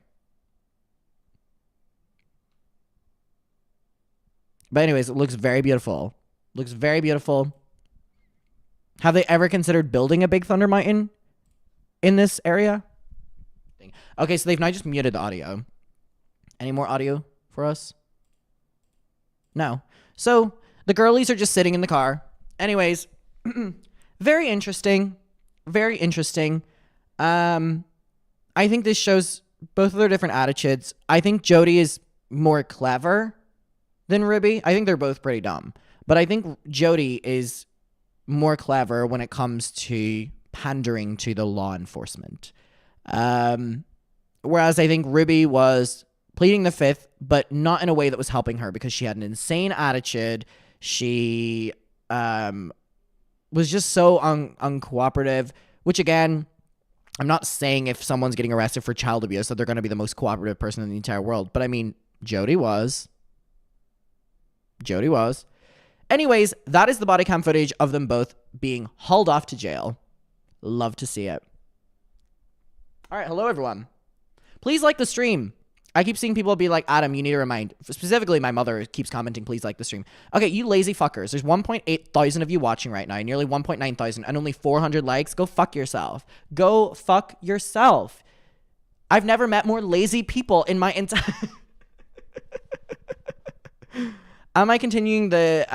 Speaker 1: But anyways, it looks very beautiful. Looks very beautiful. Have they ever considered building a Big Thunder Mountain in this area? Okay, so they've now just muted the audio. Any more audio for us? No. So the girlies are just sitting in the car. Anyways, very interesting. Very interesting. I think this shows both of their different attitudes. I think Jodi is more clever than Ruby. I think they're both pretty dumb. But I think Jodi is more clever when it comes to pandering to the law enforcement. Whereas I think Ruby was pleading the fifth, but not in a way that was helping her because she had an insane attitude. She was just so uncooperative, which again, I'm not saying if someone's getting arrested for child abuse that they're going to be the most cooperative person in the entire world. But I mean, Jodi was. Jodi was. Anyways, that is the body cam footage of them both being hauled off to jail. Love to see it. All right, hello everyone. Please like the stream. I keep seeing people be like, Adam, you need to remind. Specifically, my mother keeps commenting, please like the stream. Okay, you lazy fuckers. There's 1.8 thousand of you watching right now, nearly 1.9 thousand, and only 400 likes. Go fuck yourself. Go fuck yourself. I've never met more lazy people in my entire... Am I continuing the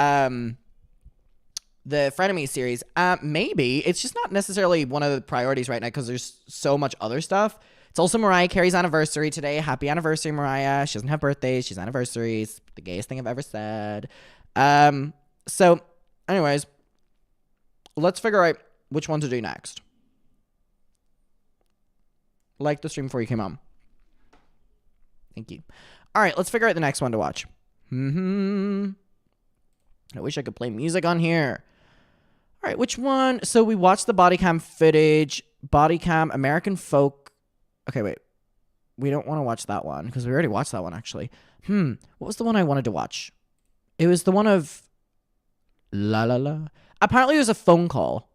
Speaker 1: Frenemy series? Maybe. It's just not necessarily one of the priorities right now because there's so much other stuff. It's also Mariah Carey's anniversary today. Happy anniversary, Mariah. She doesn't have birthdays. She's anniversaries. The gayest thing I've ever said. So, anyways, let's figure out which one to do next. Like the stream before you came on. Thank you. All right, let's figure out the next one to watch. I wish I could play music on here. All right, which one? So we watched the body cam footage. Body cam, American folk. Okay, wait. We don't want to watch that one because we already watched that one, actually. What was the one I wanted to watch? It was the one of... La la la. Apparently there's a phone call.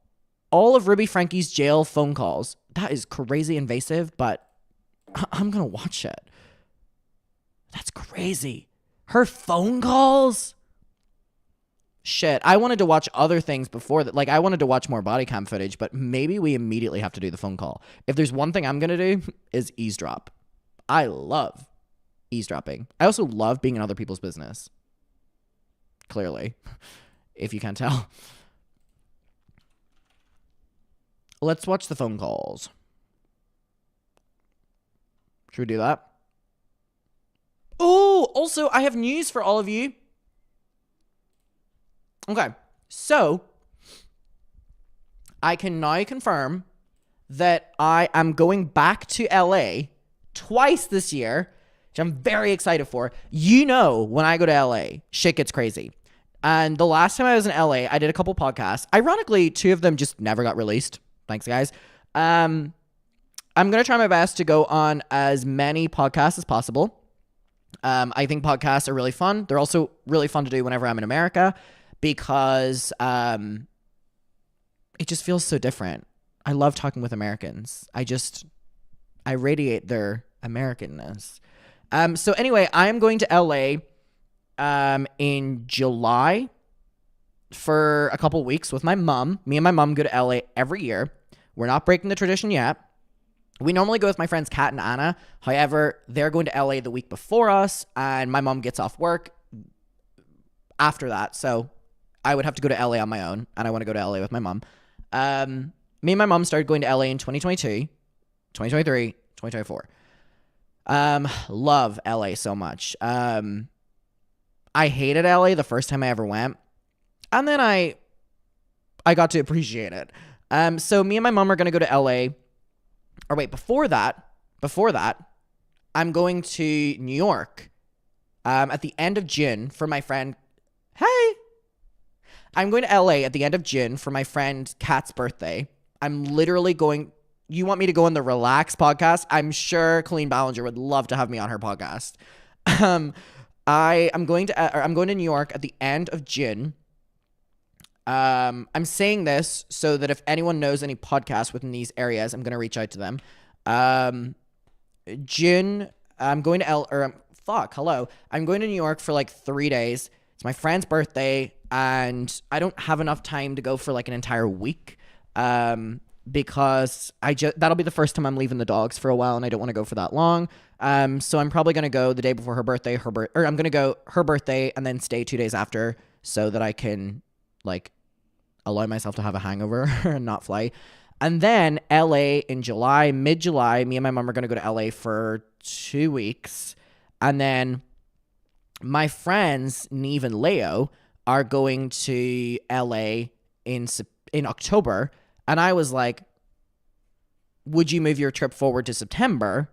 Speaker 1: All of Ruby Franke's jail phone calls. That is crazy invasive, but I'm going to watch it. That's crazy. Her phone calls? Shit, I wanted to watch other things before that. Like, I wanted to watch more body cam footage, but maybe we immediately have to do the phone call. If there's one thing I'm going to do is eavesdrop. I love eavesdropping. I also love being in other people's business. Clearly, if you can't tell. Let's watch the phone calls. Should we do that? Oh, also, I have news for all of you. Okay, so I can now confirm that I am going back to LA twice this year, which I'm very excited for. You know, when I go to LA, shit gets crazy. And the last time I was in LA, I did a couple podcasts. Ironically, 2 of them just never got released. Thanks, guys. I'm going to try my best to go on as many podcasts as possible. I think podcasts are really fun. They're also really fun to do whenever I'm in America because it just feels so different. I love talking with Americans. I radiate their Americanness. So anyway, I'm going to LA in July for a couple weeks with my mom. Me and my mom go to LA every year. We're not breaking the tradition yet. We normally go with my friends Kat and Anna. However, they're going to LA the week before us, and my mom gets off work after that. So I would have to go to LA on my own, and I want to go to LA with my mom. Me and my mom started going to LA in 2022, 2023, 2024. Love LA so much. I hated LA the first time I ever went, and then I got to appreciate it. So me and my mom are going to go to LA. Or wait, before that, I'm going to New York at the end of June for my friend. Hey! I'm going to LA at the end of June for my friend Kat's birthday. I'm literally going. You want me to go on the Relax podcast? I'm sure Colleen Ballinger would love to have me on her podcast. I'm going to New York at the end of June. I'm saying this so that if anyone knows any podcasts within these areas, I'm going to reach out to them. June, I'm going to I'm going to New York for like 3 days. It's my friend's birthday, and I don't have enough time to go for like an entire week. Because that'll be the first time I'm leaving the dogs for a while, and I don't want to go for that long. So I'm probably going to go the day before her birthday, I'm going to go her birthday and then stay 2 days after so that I can like allow myself to have a hangover and not fly. And then LA in July, mid-July, me and my mom are going to go to LA for 2 weeks. And then my friends, Neve and Leo, are going to LA in October. And I was like, would you move your trip forward to September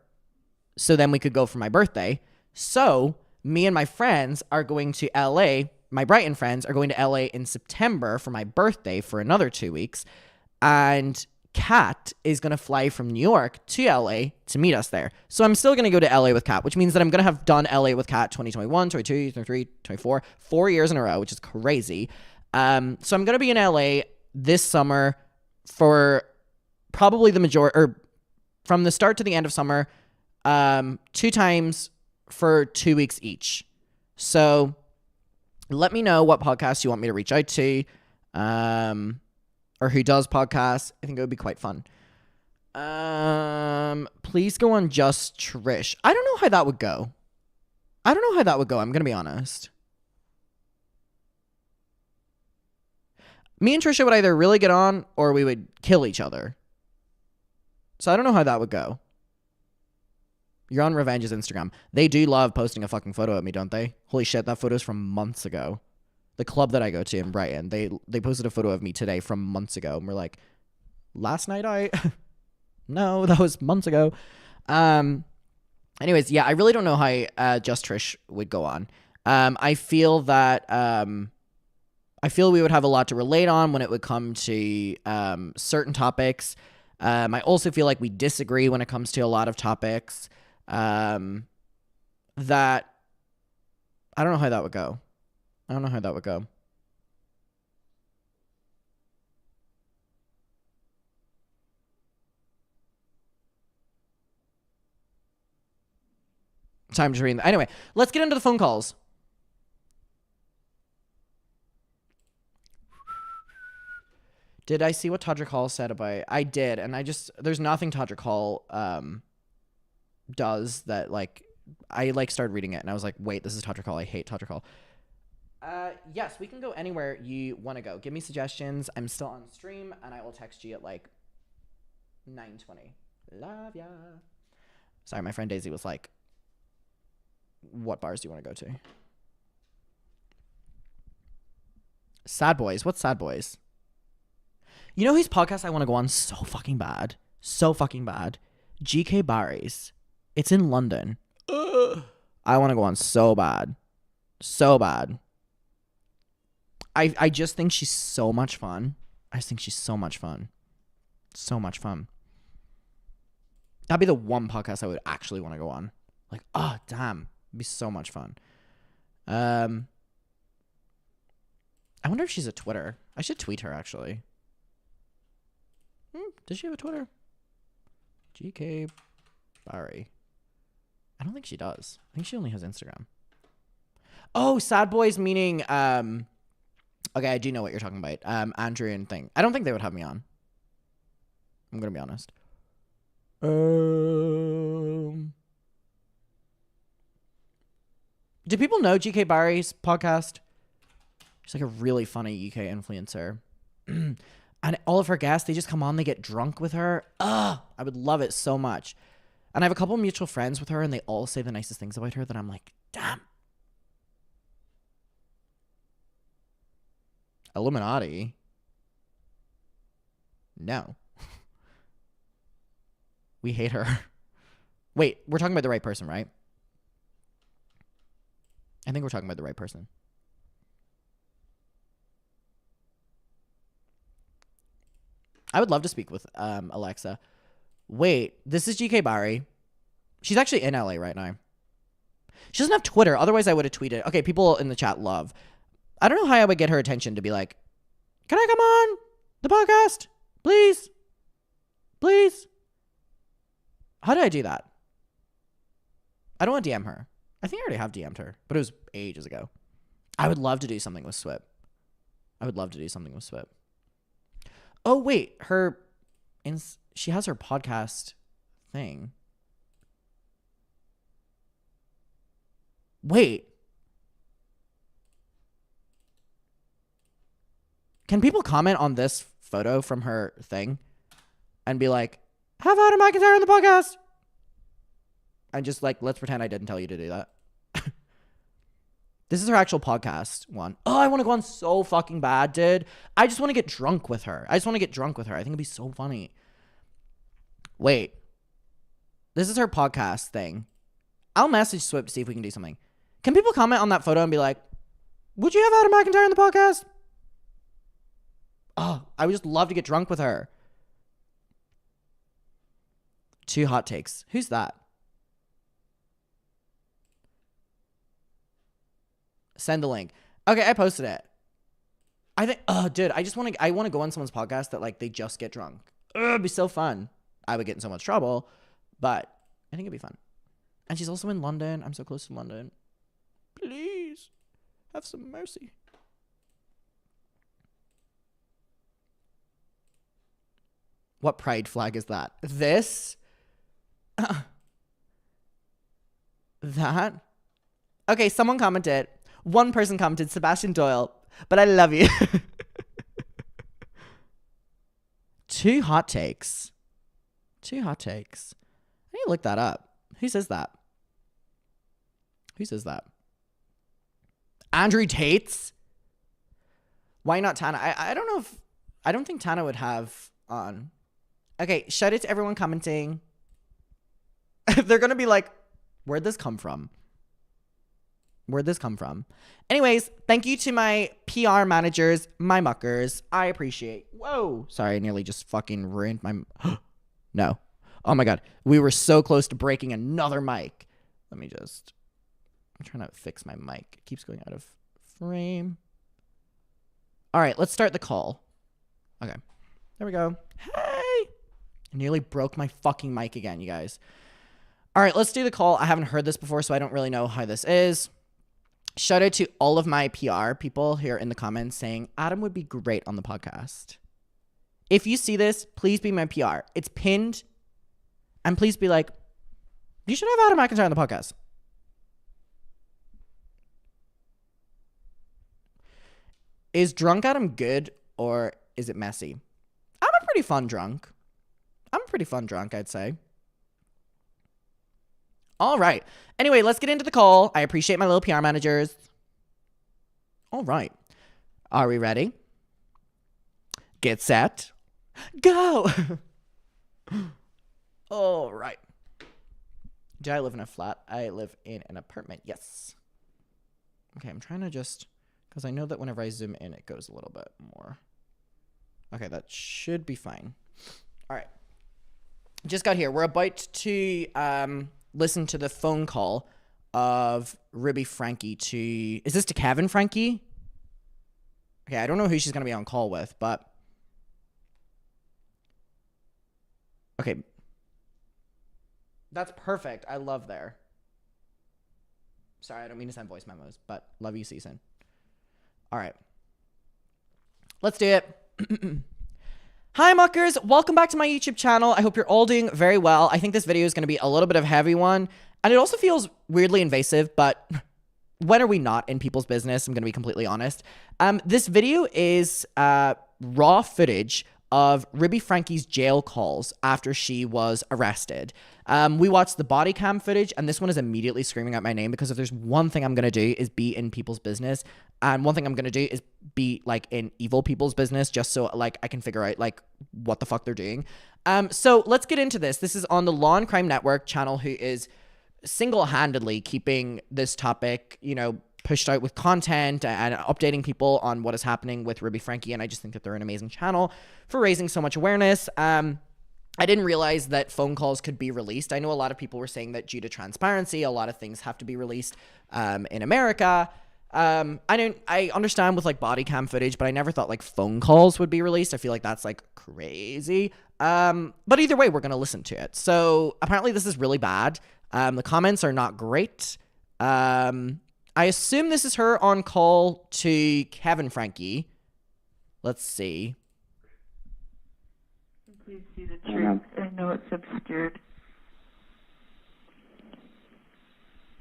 Speaker 1: so then we could go for my birthday? So me and my friends are going to LA. My Brighton friends are going to LA in September for my birthday for another 2 weeks. And Kat is going to fly from New York to LA to meet us there. So I'm still going to go to LA with Kat, which means that I'm going to have done LA with Kat 2021, 22, 23, 24, 4 years in a row, which is crazy. So I'm going to be in LA this summer for probably the majority, or from the start to the end of summer, 2 times for 2 weeks each. So let me know what podcasts you want me to reach out to, or who does podcasts. I think it would be quite fun. Please go on Just Trish. I don't know how that would go. I'm going to be honest. Me and Trisha would either really get on or we would kill each other. So I don't know how that would go. You're on Revenge's Instagram. They do love posting a fucking photo of me, don't they? Holy shit, that photo's from months ago. The club that I go to in Brighton, they posted a photo of me today from months ago. And we're like, last night No, that was months ago. Anyways, yeah, I really don't know how Just Trish would go on. I feel we would have a lot to relate on when it would come to certain topics. I also feel like we disagree when it comes to a lot of topics. That I don't know how that would go. Time to read. Anyway, let's get into the phone calls. Did I see what Todrick Hall said about it? I did, and there's nothing Todrick Hall does that like I like started reading it and I was like, wait, this is Tatra Call. I hate Tatra Call. Yes, we can go anywhere you want to go. Give me suggestions. I'm still on stream and I will text you at like 9:20. Love ya. Sorry, my friend Daisy was like, what bars do you want to go to? Sad Boys. What's Sad Boys? You know whose podcast I want to go on so fucking bad? So fucking bad. GK Barry's. It's in London. I want to go on so bad. So bad. I just think she's so much fun. I just think she's so much fun. So much fun. That'd be the one podcast I would actually want to go on. Like, oh, damn. It'd be so much fun. I wonder if she's a Twitter. I should tweet her, actually. Does she have a Twitter? GK Barry. I don't think she does. I think she only has Instagram. Oh, Sad Boys meaning... okay, I do know what you're talking about. Andrew and thing. I don't think they would have me on. I'm going to be honest. Do people know GK Barry's podcast? She's like a really funny UK influencer. And all of her guests, they just come on, they get drunk with her. I would love it so much. And I have a couple mutual friends with her, and they all say the nicest things about her that I'm like, damn. Illuminati? No. We hate her. Wait, we're talking about the right person, right? I think we're talking about the right person. I would love to speak with Alexa. Wait, this is GK Barry. She's actually in LA right now. She doesn't have Twitter. Otherwise, I would have tweeted. Okay, people in the chat love. I don't know how I would get her attention to be like, can I come on the podcast? Please? Please? How do I do that? I don't want to DM her. I think I already have DM'd her, but it was ages ago. I would love to do something with Swip. I would love to do something with Swip. Oh, wait. She has her podcast thing. Wait. Can people comment on this photo from her thing and be like, have Adam McIntyre on the podcast? And just like, let's pretend I didn't tell you to do that. This is her actual podcast one. Oh, I want to go on so fucking bad, dude. I just want to get drunk with her. I think it'd be so funny. Wait. This is her podcast thing. I'll message Swip to see if we can do something. Can people comment on that photo and be like, would you have Adam McIntyre on the podcast? Oh, I would just love to get drunk with her. 2 hot takes. Who's that? Send the link. Okay, I posted it. I think, dude, I want to go on someone's podcast that like they just get drunk. It'd be so fun. I would get in so much trouble, but I think it'd be fun. And she's also in London. I'm so close to London. Please have some mercy. What pride flag is that? This? That? Okay, someone commented. One person commented, Sebastian Doyle, but I love you. 2 hot takes. 2 hot takes. I need to look that up. Who says that? Who says that? Andrew Tate's? Why not Tana? I don't know if... I don't think Tana would have on. Okay, shout out to everyone commenting. They're going to be like, where'd this come from? Where'd this come from? Anyways, thank you to my PR managers, my muckers. I appreciate... Whoa. Sorry, I nearly just fucking ruined my... No. Oh my God. We were so close to breaking another mic. Let me just... I'm trying to fix my mic. It keeps going out of frame. All right, let's start the call. Okay. There we go. Hey! I nearly broke my fucking mic again, you guys. All right, let's do the call. I haven't heard this before, so I don't really know how this is. Shout out to all of my PR people here in the comments saying Adam would be great on the podcast. If you see this, please be my PR. It's pinned. And please be like, you should have Adam McIntyre on the podcast. Is drunk Adam good or is it messy? I'm a pretty fun drunk. I'd say. All right. Anyway, let's get into the call. I appreciate my little PR managers. All right. Are we ready? Get set. Go. All right. Do I live in a flat? I live in an apartment. Yes. Okay, I'm trying to just, because I know that whenever I zoom in, it goes a little bit more. Okay, that should be fine. All right. Just got here. We're about to listen to the phone call of Ruby Franke to, is this to Kevin Franke? Okay, I don't know who she's going to be on call with, but okay. That's perfect. I love there. Sorry, I don't mean to send voice memos, but love you, season. All right. Let's do it. Hi, muckers. Welcome back to my YouTube channel. I hope you're all doing very well. I think this video is going to be a little bit of a heavy one, and it also feels weirdly invasive, but when are we not in people's business? I'm going to be completely honest. This video is raw footage of Ruby Franke's jail calls after she was arrested. We watched the body cam footage, and this one is immediately screaming out my name, because if there's one thing I'm going to do is be in people's business, and one thing I'm going to do is be like in evil people's business, just so like I can figure out like what the fuck they're doing. So let's get into this. This is on the Law and Crime Network channel, who is single-handedly keeping this topic, you know, pushed out with content and updating people on what is happening with Ruby Franke, and I just think that they're an amazing channel for raising so much awareness. I didn't realize that phone calls could be released. I know a lot of people were saying that due to transparency, a lot of things have to be released in America. I understand with like body cam footage, but I never thought like phone calls would be released. I feel like that's like crazy. But either way, we're going to listen to it. So apparently this is really bad. The comments are not great. I assume this is her on call to Kevin Franke. Let's see.
Speaker 6: Please see the truth. I know it's obscured.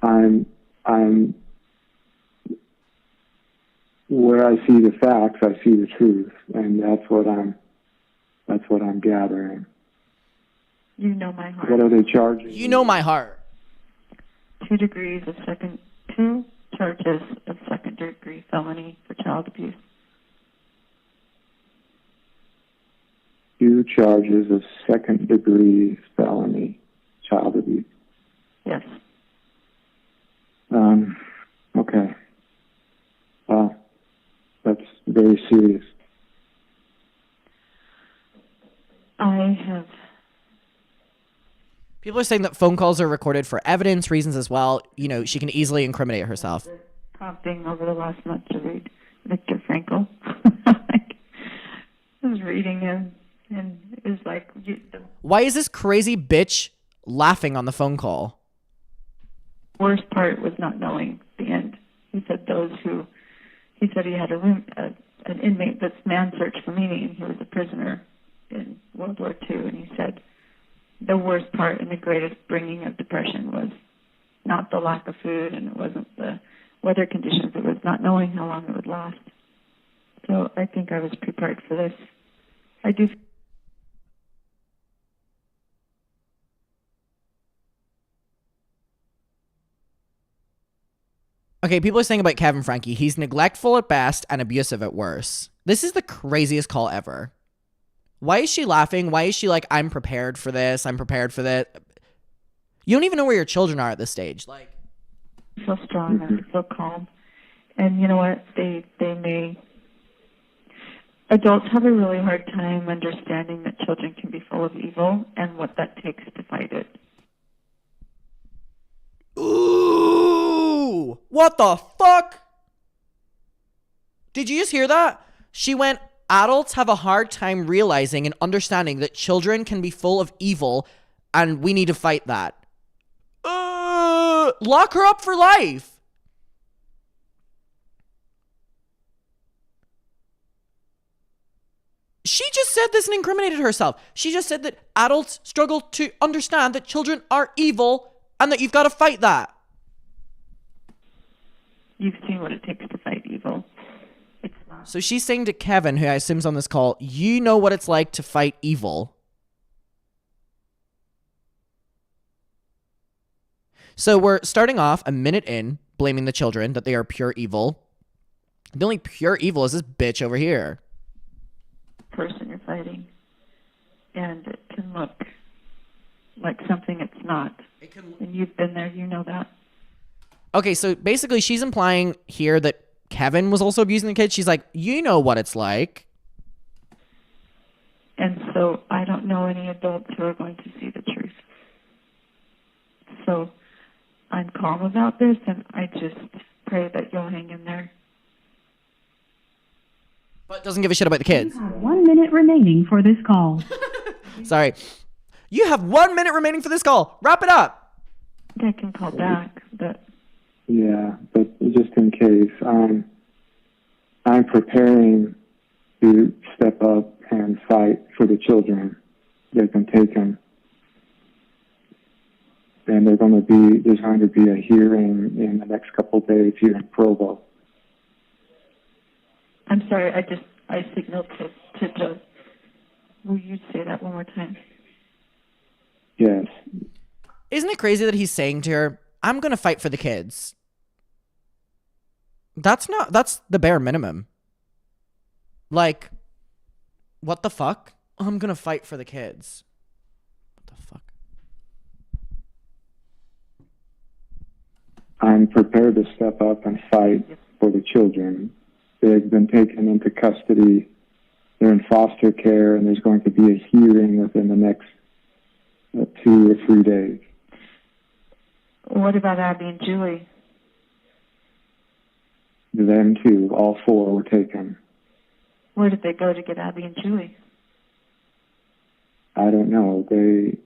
Speaker 7: I'm where I see the facts, I see the truth, and that's what I'm gathering.
Speaker 6: You know my heart.
Speaker 7: What are they charging?
Speaker 1: You know my heart.
Speaker 6: 2 charges of second-degree felony for child abuse.
Speaker 7: 2 charges of second-degree felony child abuse.
Speaker 6: Yes.
Speaker 7: Okay. Wow. That's very serious.
Speaker 6: I have.
Speaker 1: People are saying that phone calls are recorded for evidence reasons as well. You know, she can easily incriminate herself.
Speaker 6: Prompting over the last month to read Viktor Frankl. I was reading him, and it was like...
Speaker 1: Why is this crazy bitch laughing on the phone call?
Speaker 6: The worst part was not knowing the end. He said he said he had an inmate that's man searched for meaning. He was a prisoner in World War II, and he said the worst part and the greatest bringing of depression was not the lack of food, and it wasn't the weather conditions. It was not knowing how long it would last. So I think I was prepared for this. I do.
Speaker 1: Okay, people are saying about Kevin Franke, he's neglectful at best and abusive at worst. This is the craziest call ever. Why is she laughing? Why is she like, I'm prepared for this, I'm prepared for that? You don't even know where your children are at this stage. Like,
Speaker 6: I feel strong, I feel calm. And you know what? Adults have a really hard time understanding that children can be full of evil and what that takes to fight it.
Speaker 1: ooh, what the fuck? Did you just hear that? She went, adults have a hard time realizing and understanding that children can be full of evil and we need to fight that. Lock her up for life. She just said this and incriminated herself. She just said that adults struggle to understand that children are evil and that you've got to fight that.
Speaker 6: You've seen what it takes to fight evil. It's not
Speaker 1: So she's saying to Kevin, who I assume's on this call, you know what it's like to fight evil. So we're starting off a minute in, blaming the children that they are pure evil. The only pure evil is this bitch over here.
Speaker 6: Person you're fighting, and it can look like something it's not. And you've been there, you know that.
Speaker 1: Okay, so basically she's implying here that Kevin was also abusing the kids. She's like, you know what it's like.
Speaker 6: And so I don't know any adults who are going to see the truth. So I'm calm about this, and I just pray that you'll hang in there.
Speaker 1: But doesn't give a shit about the kids.
Speaker 8: You have 1 minute remaining for this call.
Speaker 1: Sorry. You have 1 minute remaining for this call. Wrap it up.
Speaker 6: I can call back, but...
Speaker 7: Yeah, but just in case, I'm preparing to step up and fight for the children. They've been taken. And there's going to be a hearing in the next couple of days here in Provo.
Speaker 6: I'm sorry, I signaled to Joe. Will you say that one more time?
Speaker 7: Yes.
Speaker 1: Isn't it crazy that he's saying to her, I'm going to fight for the kids? That's the bare minimum. Like, what the fuck? I'm going to fight for the kids. What the fuck?
Speaker 7: I'm prepared to step up and fight for the children. They've been taken into custody. They're in foster care, and there's going to be a hearing within the next 2 or 3 days.
Speaker 6: What about Abby and Julie?
Speaker 7: Them too, all 4 were taken.
Speaker 6: Where did they go to get Abby and Julie?
Speaker 7: I don't know. They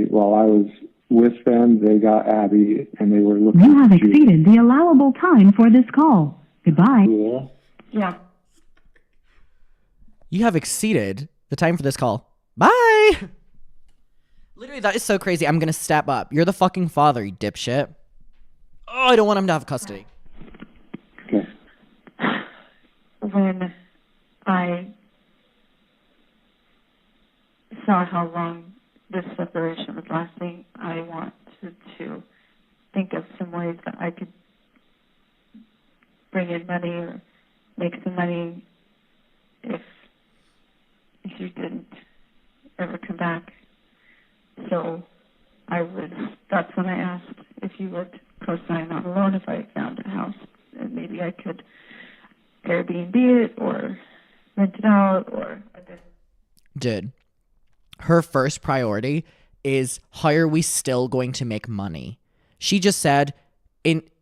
Speaker 7: while I was with them, they got Abby, and they were looking.
Speaker 8: You have exceeded the allowable time for this call. Goodbye.
Speaker 7: Yeah.
Speaker 6: Yeah.
Speaker 1: You have exceeded the time for this call. Bye. Literally, that is so crazy. I'm going to step up. You're the fucking father, you dipshit. Oh, I don't want him to have custody.
Speaker 7: Okay.
Speaker 6: When I saw how long this separation was lasting, I wanted to think of some ways that I could bring in money or make some money if you didn't ever come back. So that's when I asked if you would co-sign on a loan if I found a house, and maybe I could Airbnb it or rent it out or...
Speaker 1: Dude, her first priority is how are we still going to make money? She just said,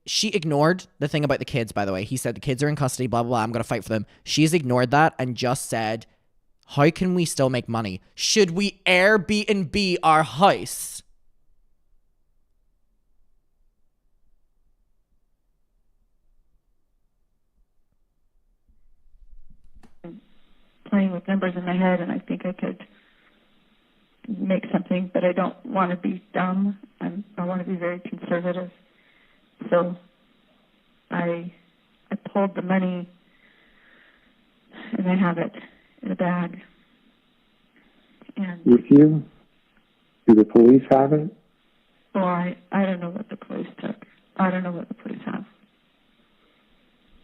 Speaker 1: she ignored the thing about the kids, by the way. He said the kids are in custody, blah, blah, blah, I'm going to fight for them. She's ignored that and just said, how can we still make money? Should we Airbnb our house?
Speaker 6: Playing with numbers in my head, and I think I could make something, but I don't want to be dumb. I want to be very conservative. So I pulled the money, and I have it in a bag. And
Speaker 7: With you? Do the police have it?
Speaker 6: well, I don't know what the police took. I don't know what the police have.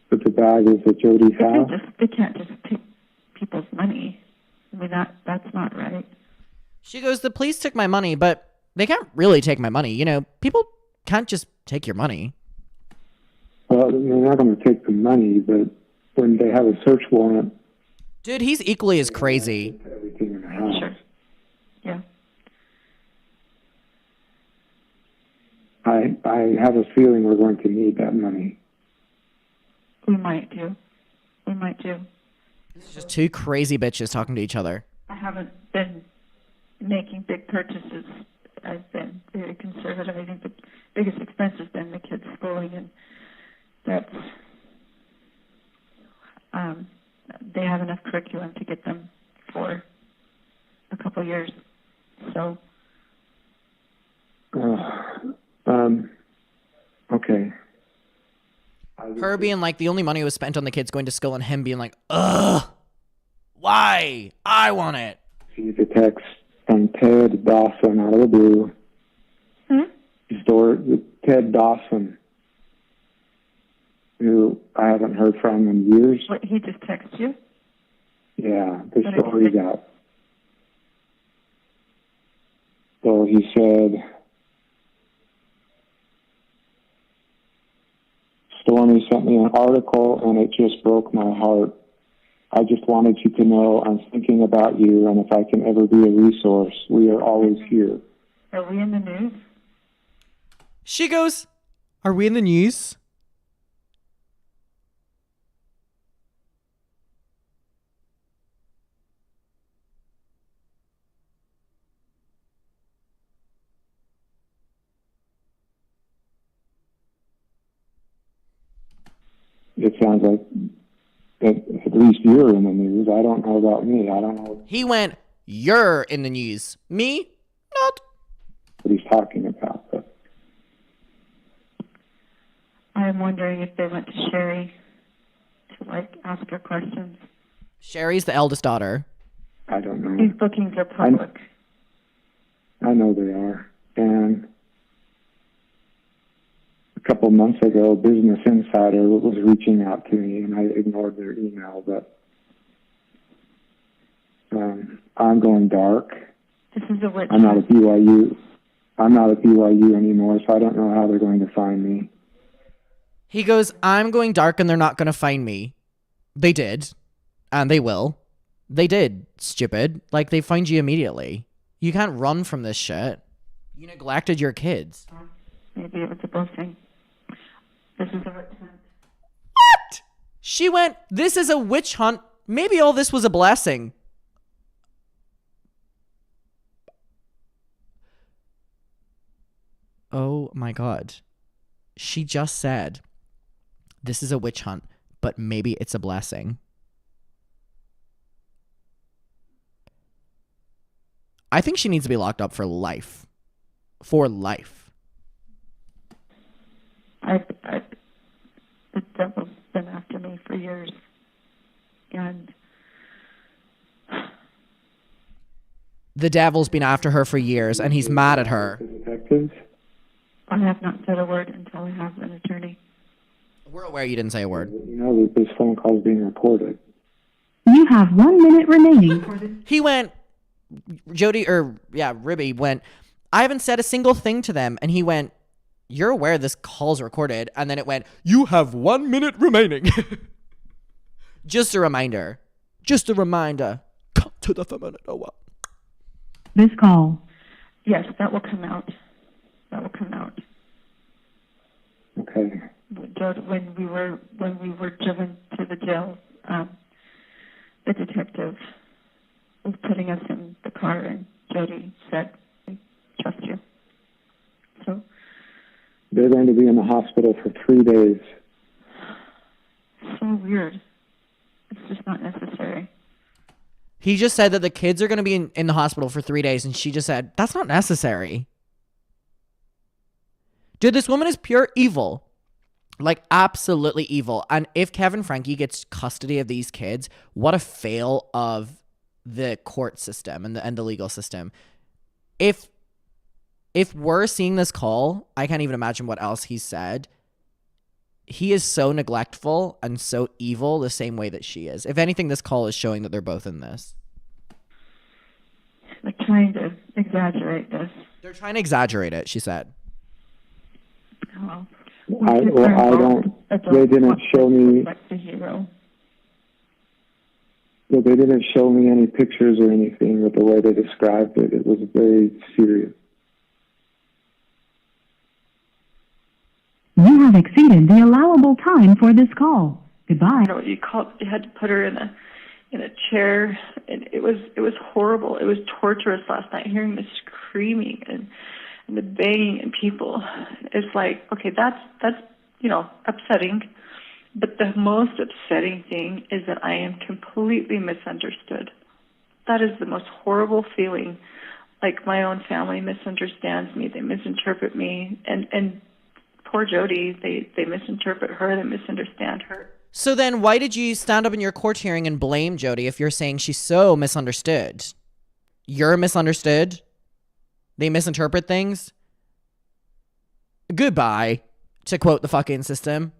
Speaker 7: But the bag is at Jodi's house?
Speaker 6: They can't just take people's money. I mean, that's not right.
Speaker 1: She goes, the police took my money, but they can't really take my money. You know, people can't just take your money.
Speaker 7: Well, they're not going to take the money, but when they have a search warrant...
Speaker 1: Dude, he's equally as crazy.
Speaker 7: Everything in the house.
Speaker 6: Sure. Yeah.
Speaker 7: I have a feeling we're going to need that money.
Speaker 6: We might do.
Speaker 1: It's just two crazy bitches talking to each other.
Speaker 6: I haven't been making big purchases. I've been very conservative. I think the biggest expense has been the kids' schooling, and that's they have enough curriculum to get them for a couple years. So
Speaker 7: Okay.
Speaker 1: Her being like, the only money was spent on the kids going to school, and him being like, ugh, why? I want it.
Speaker 7: Received a text from Ted Dawson out of the blue. Ted Dawson, who I haven't heard from in years.
Speaker 6: What, he just texted you?
Speaker 7: Yeah, the story's out. So he said, Stormy sent me an article and it just broke my heart. I just wanted you to know I'm thinking about you, and if I can ever be a resource, we are always here.
Speaker 6: Are we in the news?
Speaker 1: She goes, are we in the news?
Speaker 7: It sounds like at least you're in the news. I don't know about me. I don't know
Speaker 1: He went, you're in the news. Me? Not.
Speaker 7: what he's talking about. But
Speaker 6: I'm wondering if they went to Sherry to, like, ask her questions.
Speaker 1: Sherry's the eldest daughter.
Speaker 7: I don't know.
Speaker 6: These bookings are public.
Speaker 7: I know they are. And a couple months ago, Business Insider was reaching out to me, and I ignored their email. But I'm going dark.
Speaker 6: This is a witch
Speaker 7: I'm not
Speaker 6: hunt.
Speaker 7: at BYU. I'm not at BYU anymore, so I don't know how they're going to find me.
Speaker 1: He goes, I'm going dark and they're not going to find me. They did. And they will. They did, stupid. Like, they find you immediately. You can't run from this shit. You neglected your kids.
Speaker 6: Maybe it was a blessing. This is a witch hunt.
Speaker 1: What? She went, this is a witch hunt. Maybe all this was a blessing. Oh my God. She just said, this is a witch hunt, but maybe it's a blessing. I think she needs to be locked up for life. For life.
Speaker 6: The devil's been after me for years. And
Speaker 1: The devil's been after her for years, and he's mad at her.
Speaker 7: Detectives?
Speaker 6: I have not said a word until I have an attorney.
Speaker 1: We're aware you didn't say a word.
Speaker 7: You know that this phone call is being recorded.
Speaker 8: You have 1 minute remaining.
Speaker 1: He went, Ribby went, I haven't said a single thing to them. And he went, you're aware this call's recorded. And then it went, you have 1 minute remaining. Just a reminder. Just a reminder. Come to the feminine hour.
Speaker 8: This call.
Speaker 6: Yes, that will come out. That will come out.
Speaker 7: Okay.
Speaker 6: When we were driven to the jail, the detective was putting us in the car, and Jodi said, "I trust you." So
Speaker 7: They're going to be in the hospital for 3 days.
Speaker 6: so weird. It's just not necessary.
Speaker 1: He just said that the kids are going to be in the hospital for 3 days. And she just said, that's not necessary. Dude, this woman is pure evil. Like, absolutely evil. And if Kevin Franke gets custody of these kids, what a fail of the court system and the legal system. If we're seeing this call, I can't even imagine what else he said. He is so neglectful and so evil the same way that she is. If anything, this call is showing that they're both in this.
Speaker 6: Like trying to exaggerate this.
Speaker 1: They're trying to exaggerate it, she said.
Speaker 6: Well,
Speaker 7: I don't. They didn't show me.
Speaker 6: Like the hero.
Speaker 7: Well, they didn't show me any pictures or anything, but the way they described it, it was very serious.
Speaker 8: You have exceeded the allowable time for this call. Goodbye.
Speaker 9: You know what you call it? You had to put her in a chair, and it was horrible. It was torturous last night hearing the screaming and the banging and people. It's like, okay, that's upsetting. But the most upsetting thing is that I am completely misunderstood. That is the most horrible feeling. Like my own family misunderstands me. They misinterpret me. And poor Jodi, they misinterpret her, they misunderstand her.
Speaker 1: So then why did you stand up in your court hearing and blame Jodi if you're saying she's so misunderstood? You're misunderstood? They misinterpret things? Goodbye, to quote the fucking system.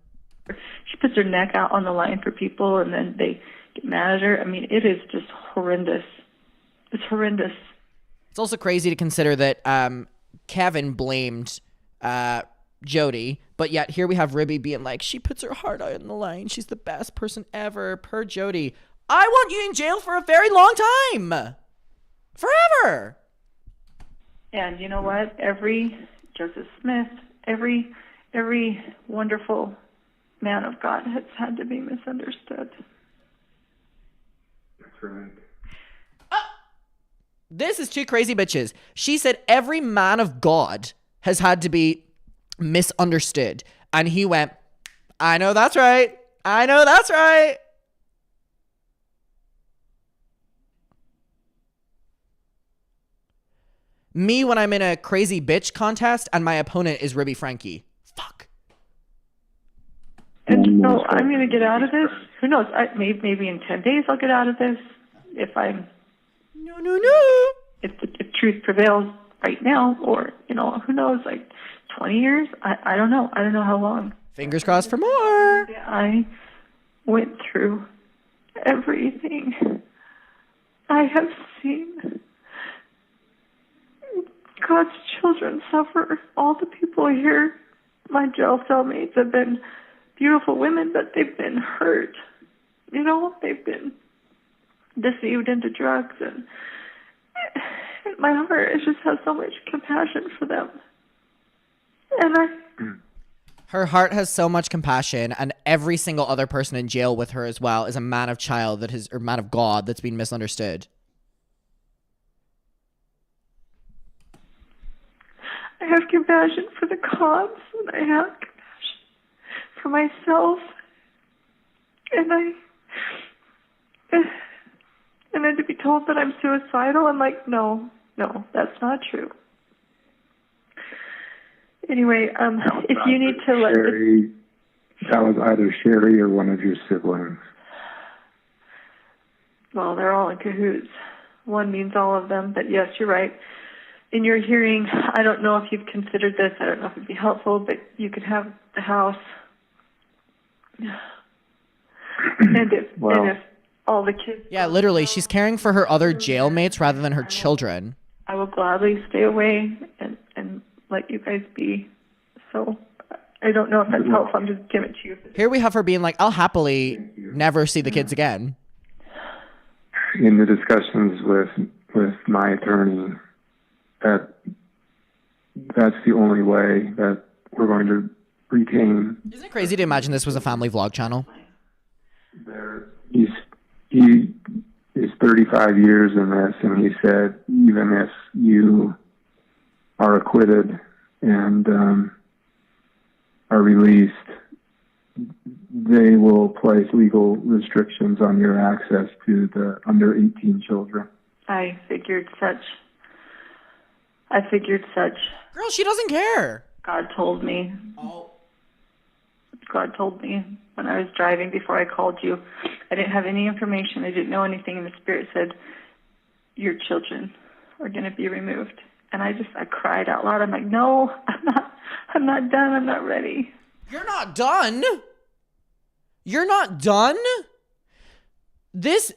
Speaker 9: She puts her neck out on the line for people, and then they get mad at her. I mean, it is just horrendous. It's horrendous.
Speaker 1: It's also crazy to consider that Kevin blamed Jodi, but yet here we have Ribby being like, she puts her heart out on the line. She's the best person ever. Per Jodi. I want you in jail for a very long time. Forever.
Speaker 9: And you know what? Every Joseph Smith, every wonderful man of God has had to be misunderstood.
Speaker 7: That's right.
Speaker 1: This is two crazy bitches. She said every man of God has had to be misunderstood. And he went, I know that's right. I know that's right. Me when I'm in a crazy bitch contest and my opponent is Ribby Franke. Fuck.
Speaker 9: And so I'm going to get out of this. Who knows? Maybe in 10 days I'll get out of this. If I'm...
Speaker 1: No.
Speaker 9: If truth prevails right now, or, you know, who knows, like 20 years? I don't know. I don't know how long.
Speaker 1: Fingers crossed for more.
Speaker 9: I went through everything. I have seen God's children suffer. All the people here, my jail cellmates, have been beautiful women, but they've been hurt. You know, they've been deceived into drugs, and my heart just has so much compassion for them. And
Speaker 1: her heart has so much compassion, and every single other person in jail with her as well is a man of child that has, or man of God that's been misunderstood.
Speaker 9: I have compassion for the cause, and I have compassion for myself, and then to be told that I'm suicidal, I'm like, no, that's not true. Anyway, if you need to let
Speaker 7: Sherry, that was either Sherry or one of your siblings.
Speaker 9: Well, they're all in cahoots. One means all of them, but yes, you're right. In your hearing, I don't know if you've considered this. I don't know if it'd be helpful, but you could have the house. And if all the kids...
Speaker 1: Yeah, literally, she's caring for her other jailmates rather than her children.
Speaker 9: I will gladly stay away and let you guys be. So I don't know if that's helpful. I'm just giving it to you.
Speaker 1: Here we have her being like, I'll happily never see the kids again.
Speaker 7: In the discussions with my attorney, that's the only way that we're going to retain.
Speaker 1: Isn't it crazy to imagine this was a family vlog channel?
Speaker 7: He is 35 years in this, and he said even if you are acquitted and are released, they will place legal restrictions on your access to the under 18 children.
Speaker 9: I figured such.
Speaker 1: Girl, she doesn't care.
Speaker 9: God told me.
Speaker 1: Oh.
Speaker 9: God told me when I was driving before I called you. I didn't have any information. I didn't know anything, and the Spirit said, your children are going to be removed. And I cried out loud. I'm like, no, I'm not done. I'm not ready.
Speaker 1: You're not done? You're not done? This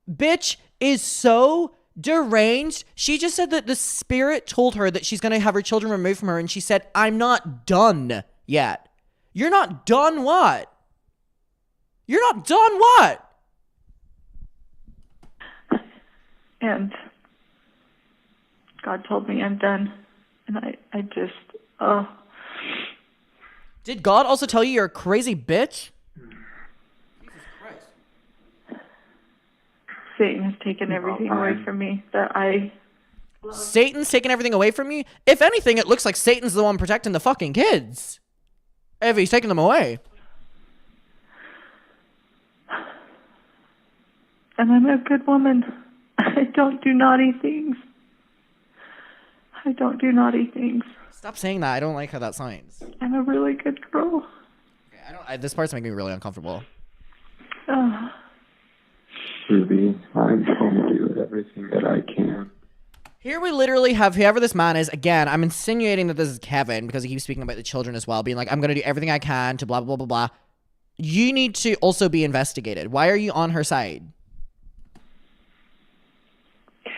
Speaker 1: bitch is so deranged. She just said that the Spirit told her that she's going to have her children removed from her, and she said, I'm not done yet. You're not done what? You're not done what?
Speaker 9: And God told me I'm done. And I just,
Speaker 1: Did God also tell you you're a crazy bitch? Jesus Christ.
Speaker 9: Satan has taken everything away from me that I...
Speaker 1: Satan's taken everything away from you? If anything, it looks like Satan's the one protecting the fucking kids. If he's taking them away.
Speaker 9: And I'm a good woman. I don't do naughty things. Stop
Speaker 1: saying that. I don't like how that sounds.
Speaker 9: And I'm a really good girl.
Speaker 1: This part's making me really uncomfortable.
Speaker 7: Ruby, I'm going to do everything that I can.
Speaker 1: Here we literally have whoever this man is. Again, I'm insinuating that this is Kevin because he keeps speaking about the children as well, being like, I'm going to do everything I can to blah, blah, blah, blah, blah. You need to also be investigated. Why are you on her side?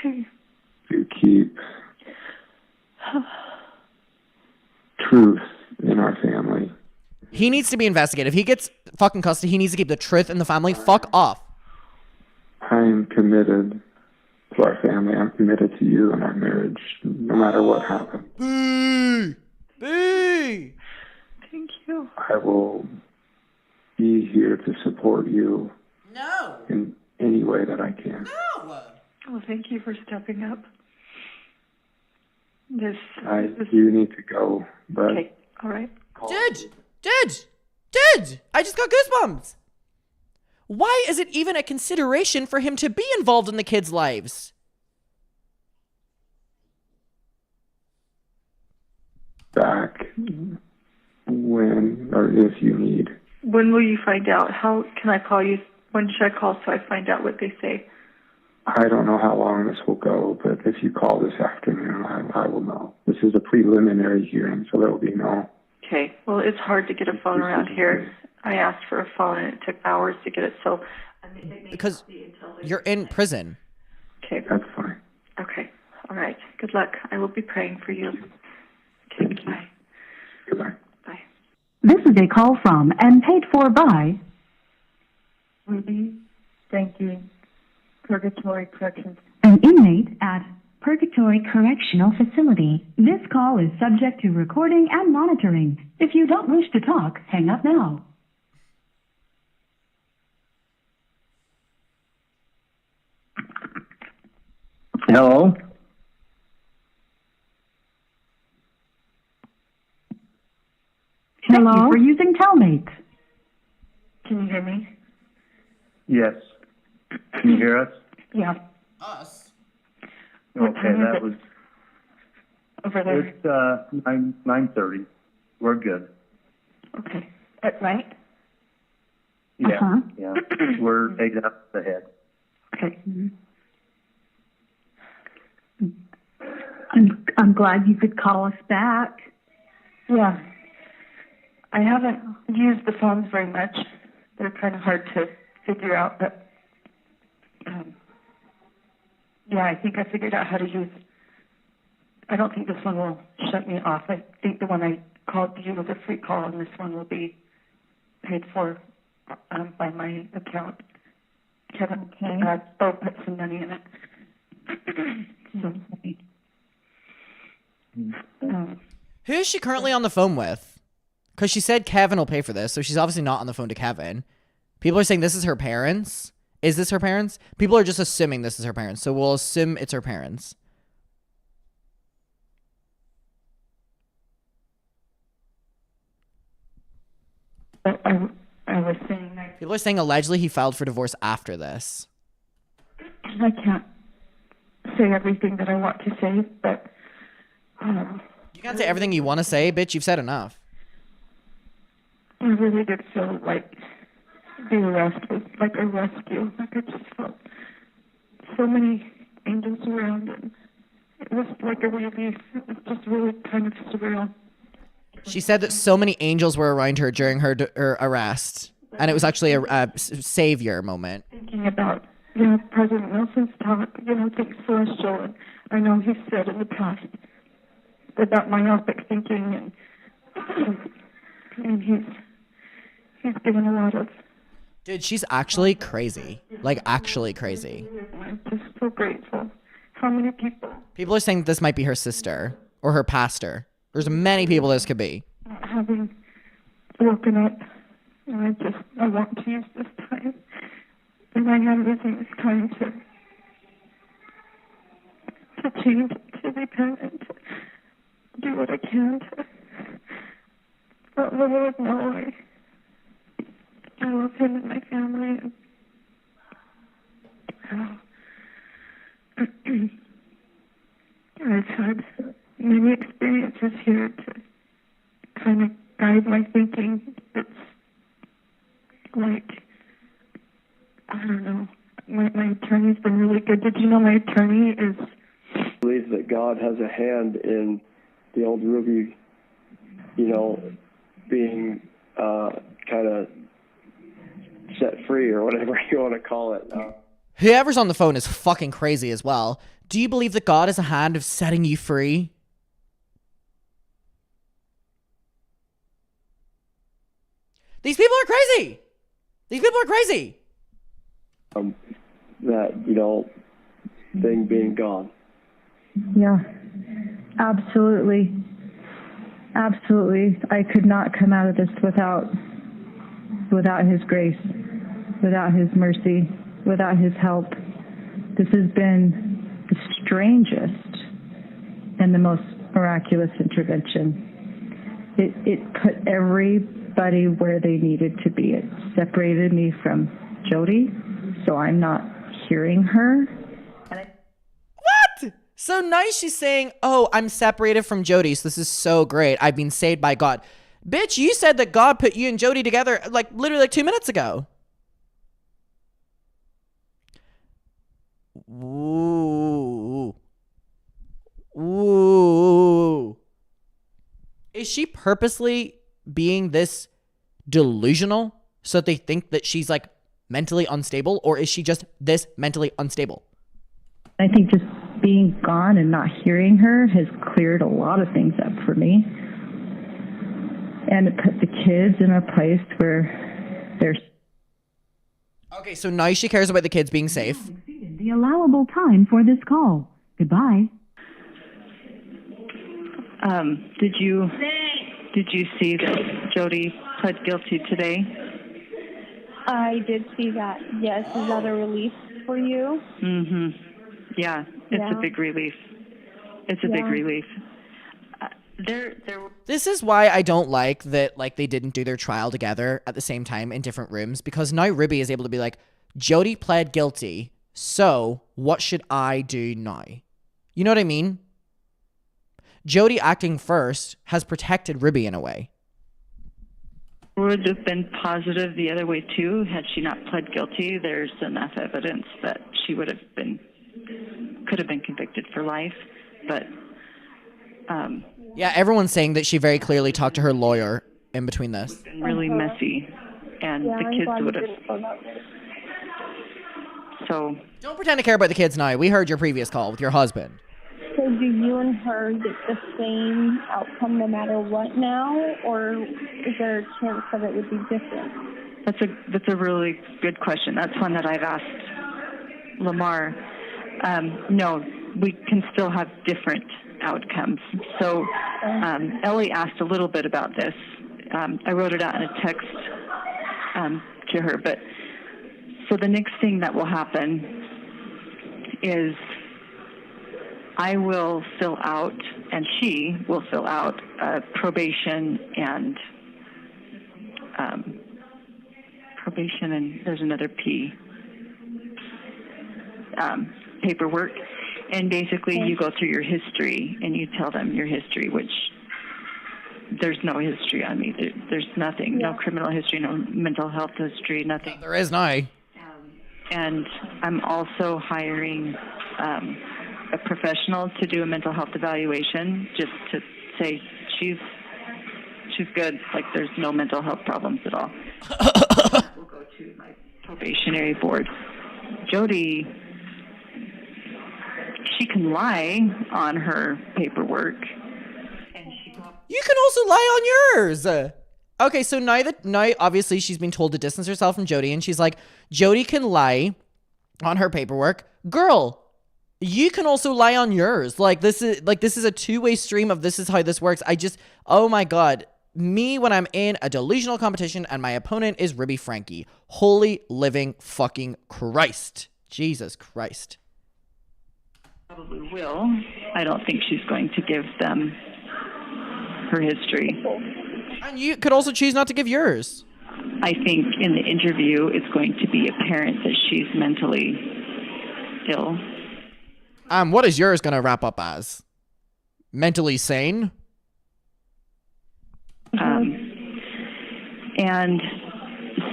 Speaker 7: To keep truth in our family.
Speaker 1: He needs to be investigated. If he gets fucking custody, he needs to keep the truth in the family. Fuck off.
Speaker 7: I'm committed to our family. I'm committed to you and our marriage, no matter what happens.
Speaker 1: Boo! Boo!
Speaker 9: Thank you.
Speaker 7: I will be here to support you.
Speaker 1: No.
Speaker 7: In any way that I can.
Speaker 1: No.
Speaker 9: Well, thank you for stepping up.
Speaker 7: I do need to go, but...
Speaker 9: Okay, all right.
Speaker 1: Did! I just got goosebumps. Why is it even a consideration for him to be involved in the kids' lives?
Speaker 7: Back when or if you need.
Speaker 9: When will you find out? How can I call you? When should I call so I find out what they say?
Speaker 7: I don't know how long this will go, but if you call this afternoon, I will know. This is a preliminary hearing, so there will be no...
Speaker 9: Okay. Well, it's hard to get a phone around here. I asked for a phone, and it took hours to get it, so...
Speaker 1: Because you're in prison.
Speaker 9: Okay.
Speaker 7: That's fine.
Speaker 9: Okay. All right. Good luck. I will be praying for you. Okay, goodbye.
Speaker 7: Goodbye.
Speaker 9: Bye.
Speaker 8: This is a call from and paid for by
Speaker 6: Ruby, thank you. Purgatory Corrections.
Speaker 8: an inmate at Purgatory Correctional Facility. This call is subject to recording and monitoring. If you don't wish to talk, hang up now.
Speaker 10: Hello?
Speaker 8: Thank you for using Telmate.
Speaker 9: Can you hear me?
Speaker 10: Yes. Can you hear us?
Speaker 9: Yeah.
Speaker 1: Us?
Speaker 10: Okay, that was...
Speaker 9: Over there.
Speaker 10: It's 9:30. We're good.
Speaker 9: Okay. At night?
Speaker 10: Yeah,
Speaker 8: Uh-huh.
Speaker 10: yeah. We're 8 hours ahead.
Speaker 9: Okay.
Speaker 8: I'm glad you could call us back.
Speaker 9: Yeah. I haven't used the phones very much. They're kind of hard to figure out, but yeah, I think I figured out how to use. I don't think this one will shut me off. I think the one I called you was a free call, and this one will be paid for by my account. Kevin put some money in it. So,
Speaker 1: Who is she currently on the phone with? Because she said Kevin will pay for this, so she's obviously not on the phone to Kevin. People are saying this is her parents. Is this her parents? People are just assuming this is her parents, so we'll assume it's her parents.
Speaker 9: I was saying that
Speaker 1: People are saying allegedly he filed for divorce after this.
Speaker 9: I can't say everything that I want to say, but
Speaker 1: You can't say everything you want to say, bitch. You've said enough.
Speaker 9: I really did feel like the arrest was like a rescue. Like I just felt so many angels around, and it was like a relief. It was just really kind of surreal.
Speaker 1: She said that so many angels were around her during her arrest, and it was actually a savior moment.
Speaker 9: Thinking about, President Nelson's talk, things celestial, and I know he said in the past about myopic thinking, and he's given a lot of.
Speaker 1: Dude, she's actually crazy. Like, actually crazy.
Speaker 9: I'm just so grateful. How many people?
Speaker 1: People are saying that this might be her sister or her pastor. There's many people this could be.
Speaker 9: Having woken up, and I want to use this time, and I am using this time to change, to repent, and to do what I can to let the Lord know I love him and my family, and I've had many experiences here to kind of
Speaker 6: guide my thinking. It's like, I don't know. My attorney's been really good. Did you know my attorney is...
Speaker 11: I believe that God has a hand in the old Ruby, you know, being kind of set free or whatever you want to call it.
Speaker 1: Whoever's on the phone is fucking crazy as well. Do you believe that God has a hand of setting you free? These people are crazy. These people are crazy.
Speaker 11: That, you know, thing being gone.
Speaker 6: Yeah, absolutely. Absolutely. I could not come out of this without his grace, without his mercy, without his help. This has been the strangest and the most miraculous intervention. It put everybody where they needed to be. It separated me from Jodi, so I'm not hearing her.
Speaker 1: What? So now she's saying, oh, I'm separated from Jodi, so this is so great. I've been saved by God. Bitch, you said that God put you and Jodi together like literally like 2 minutes ago. Ooh. Ooh. Is she purposely being this delusional so that they think that she's like mentally unstable, or is she just this mentally unstable?
Speaker 6: I think just being gone and not hearing her has cleared a lot of things up for me. And it put the kids in a place where they're...
Speaker 1: Okay, so now she cares about the kids being safe.
Speaker 8: The allowable time for this call. Goodbye.
Speaker 9: Did you see that Jodi pled guilty today?
Speaker 12: I did see that. Yes, is that a relief for you?
Speaker 9: Mm-hmm. Yeah, it's a big relief. It's a big relief.
Speaker 1: This is why I don't like that, like, they didn't do their trial together at the same time in different rooms, because now Ruby is able to be like, Jodi pled guilty, so what should I do now? You know what I mean? Jodi acting first has protected Ruby in a way.
Speaker 9: Would have been positive the other way too. Had she not pled guilty, there's enough evidence that she could have been convicted for life. But
Speaker 1: yeah, everyone's saying that she very clearly talked to her lawyer in between this.
Speaker 9: It's been really messy, and the kids would have. So
Speaker 1: don't pretend to care about the kids now. We heard your previous call with your husband.
Speaker 12: So do you and her get the same outcome no matter what now, or is there a chance that it would be different?
Speaker 9: That's a really good question. That's one that I've asked Lamar. No, we can still have different outcomes. So Ellie asked a little bit about this. I wrote it out in a text to her. But so the next thing that will happen is I will fill out, and she will fill out probation and there's another P, paperwork. And basically you go through your history and you tell them your history, which there's no history on me. There's nothing, no criminal history, no mental health history, nothing.
Speaker 1: There is now.
Speaker 9: And I'm also hiring a professional to do a mental health evaluation, just to say she's good, like there's no mental health problems at all. We'll go to my probationary board. Jodi, she can lie on her paperwork.
Speaker 1: You can also lie on yours. Okay, so now obviously she's been told to distance herself from Jodi, and she's like, Jodi can lie on her paperwork. Girl, you can also lie on yours. This is a two-way stream of this is how this works. Oh my God. Me when I'm in a delusional competition and my opponent is Ruby Franke. Holy living fucking Christ. Jesus Christ.
Speaker 9: Probably will. I don't think she's going to give them her history.
Speaker 1: And you could also choose not to give yours.
Speaker 9: I think in the interview it's going to be apparent that she's mentally ill.
Speaker 1: What is yours going to wrap up as? Mentally sane?
Speaker 6: And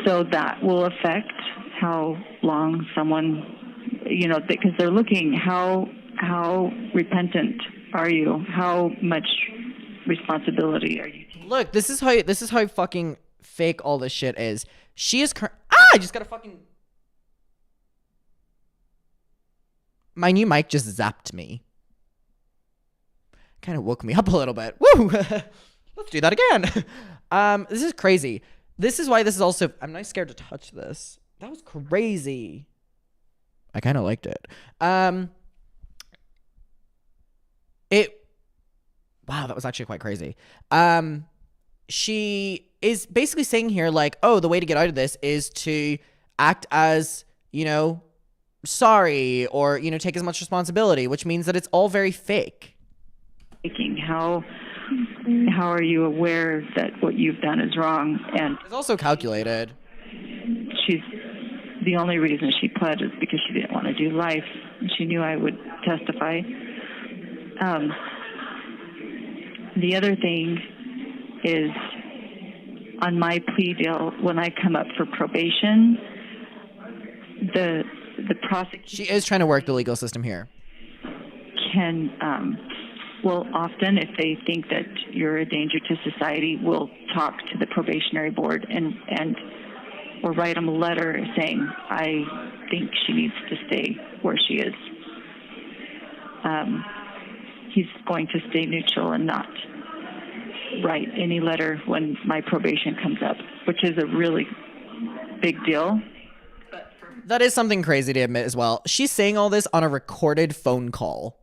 Speaker 6: so that will affect how long someone, because they're looking, how repentant are you? How much responsibility are you taking?
Speaker 1: Look, this is how fucking fake all this shit is. She is I just got a fucking... My new mic just zapped me. Kind of woke me up a little bit. Woo! Let's do that again. This is crazy. This is why this is also... I'm not scared to touch this. That was crazy. I kind of liked it. Wow, that was actually quite crazy. She is basically saying here, like, oh, the way to get out of this is to act as, sorry, or, take as much responsibility, which means that it's all very fake.
Speaker 6: How are you aware that what you've done is wrong? And
Speaker 1: it's also calculated.
Speaker 6: The only reason she pled is because she didn't want to do life. She knew I would testify. The other thing is, on my plea deal, when I come up for probation, the prosecutor...
Speaker 1: She is trying to work the legal system here.
Speaker 6: Can, often if they think that you're a danger to society, will talk to the probationary board or write them a letter saying, I think she needs to stay where she is. He's going to stay neutral and not write any letter when my probation comes up, which is a really big deal.
Speaker 1: That is something crazy to admit as well. She's saying all this on a recorded phone call.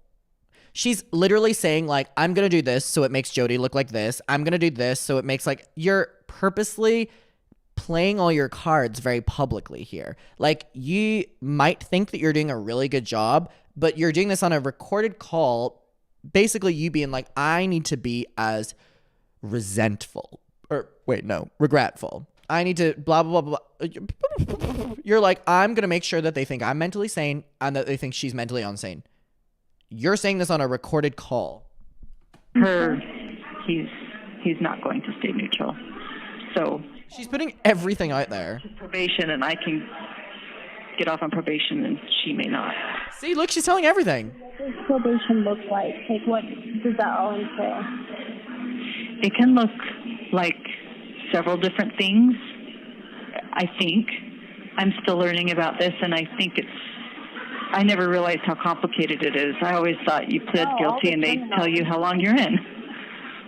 Speaker 1: She's literally saying, like, I'm going to do this so it makes Jodi look like this. I'm going to do this so it makes, like, you're purposely playing all your cards very publicly here. Like, you might think that you're doing a really good job, but you're doing this on a recorded call. Basically, you being like, I need to be as regretful. I need to blah, blah, blah, blah. You're like, I'm going to make sure that they think I'm mentally sane and that they think she's mentally insane. You're saying this on a recorded call.
Speaker 6: He's not going to stay neutral. So
Speaker 1: she's putting everything out there.
Speaker 6: Probation, and I can get off on probation, and she may not.
Speaker 1: See, look, she's telling everything.
Speaker 12: What does probation look like? Like, what does that all entail?
Speaker 6: It can look like several different things. I think I'm still learning about this, and I think I never realized how complicated it is. I always thought you pled guilty and they tell you how long you're in.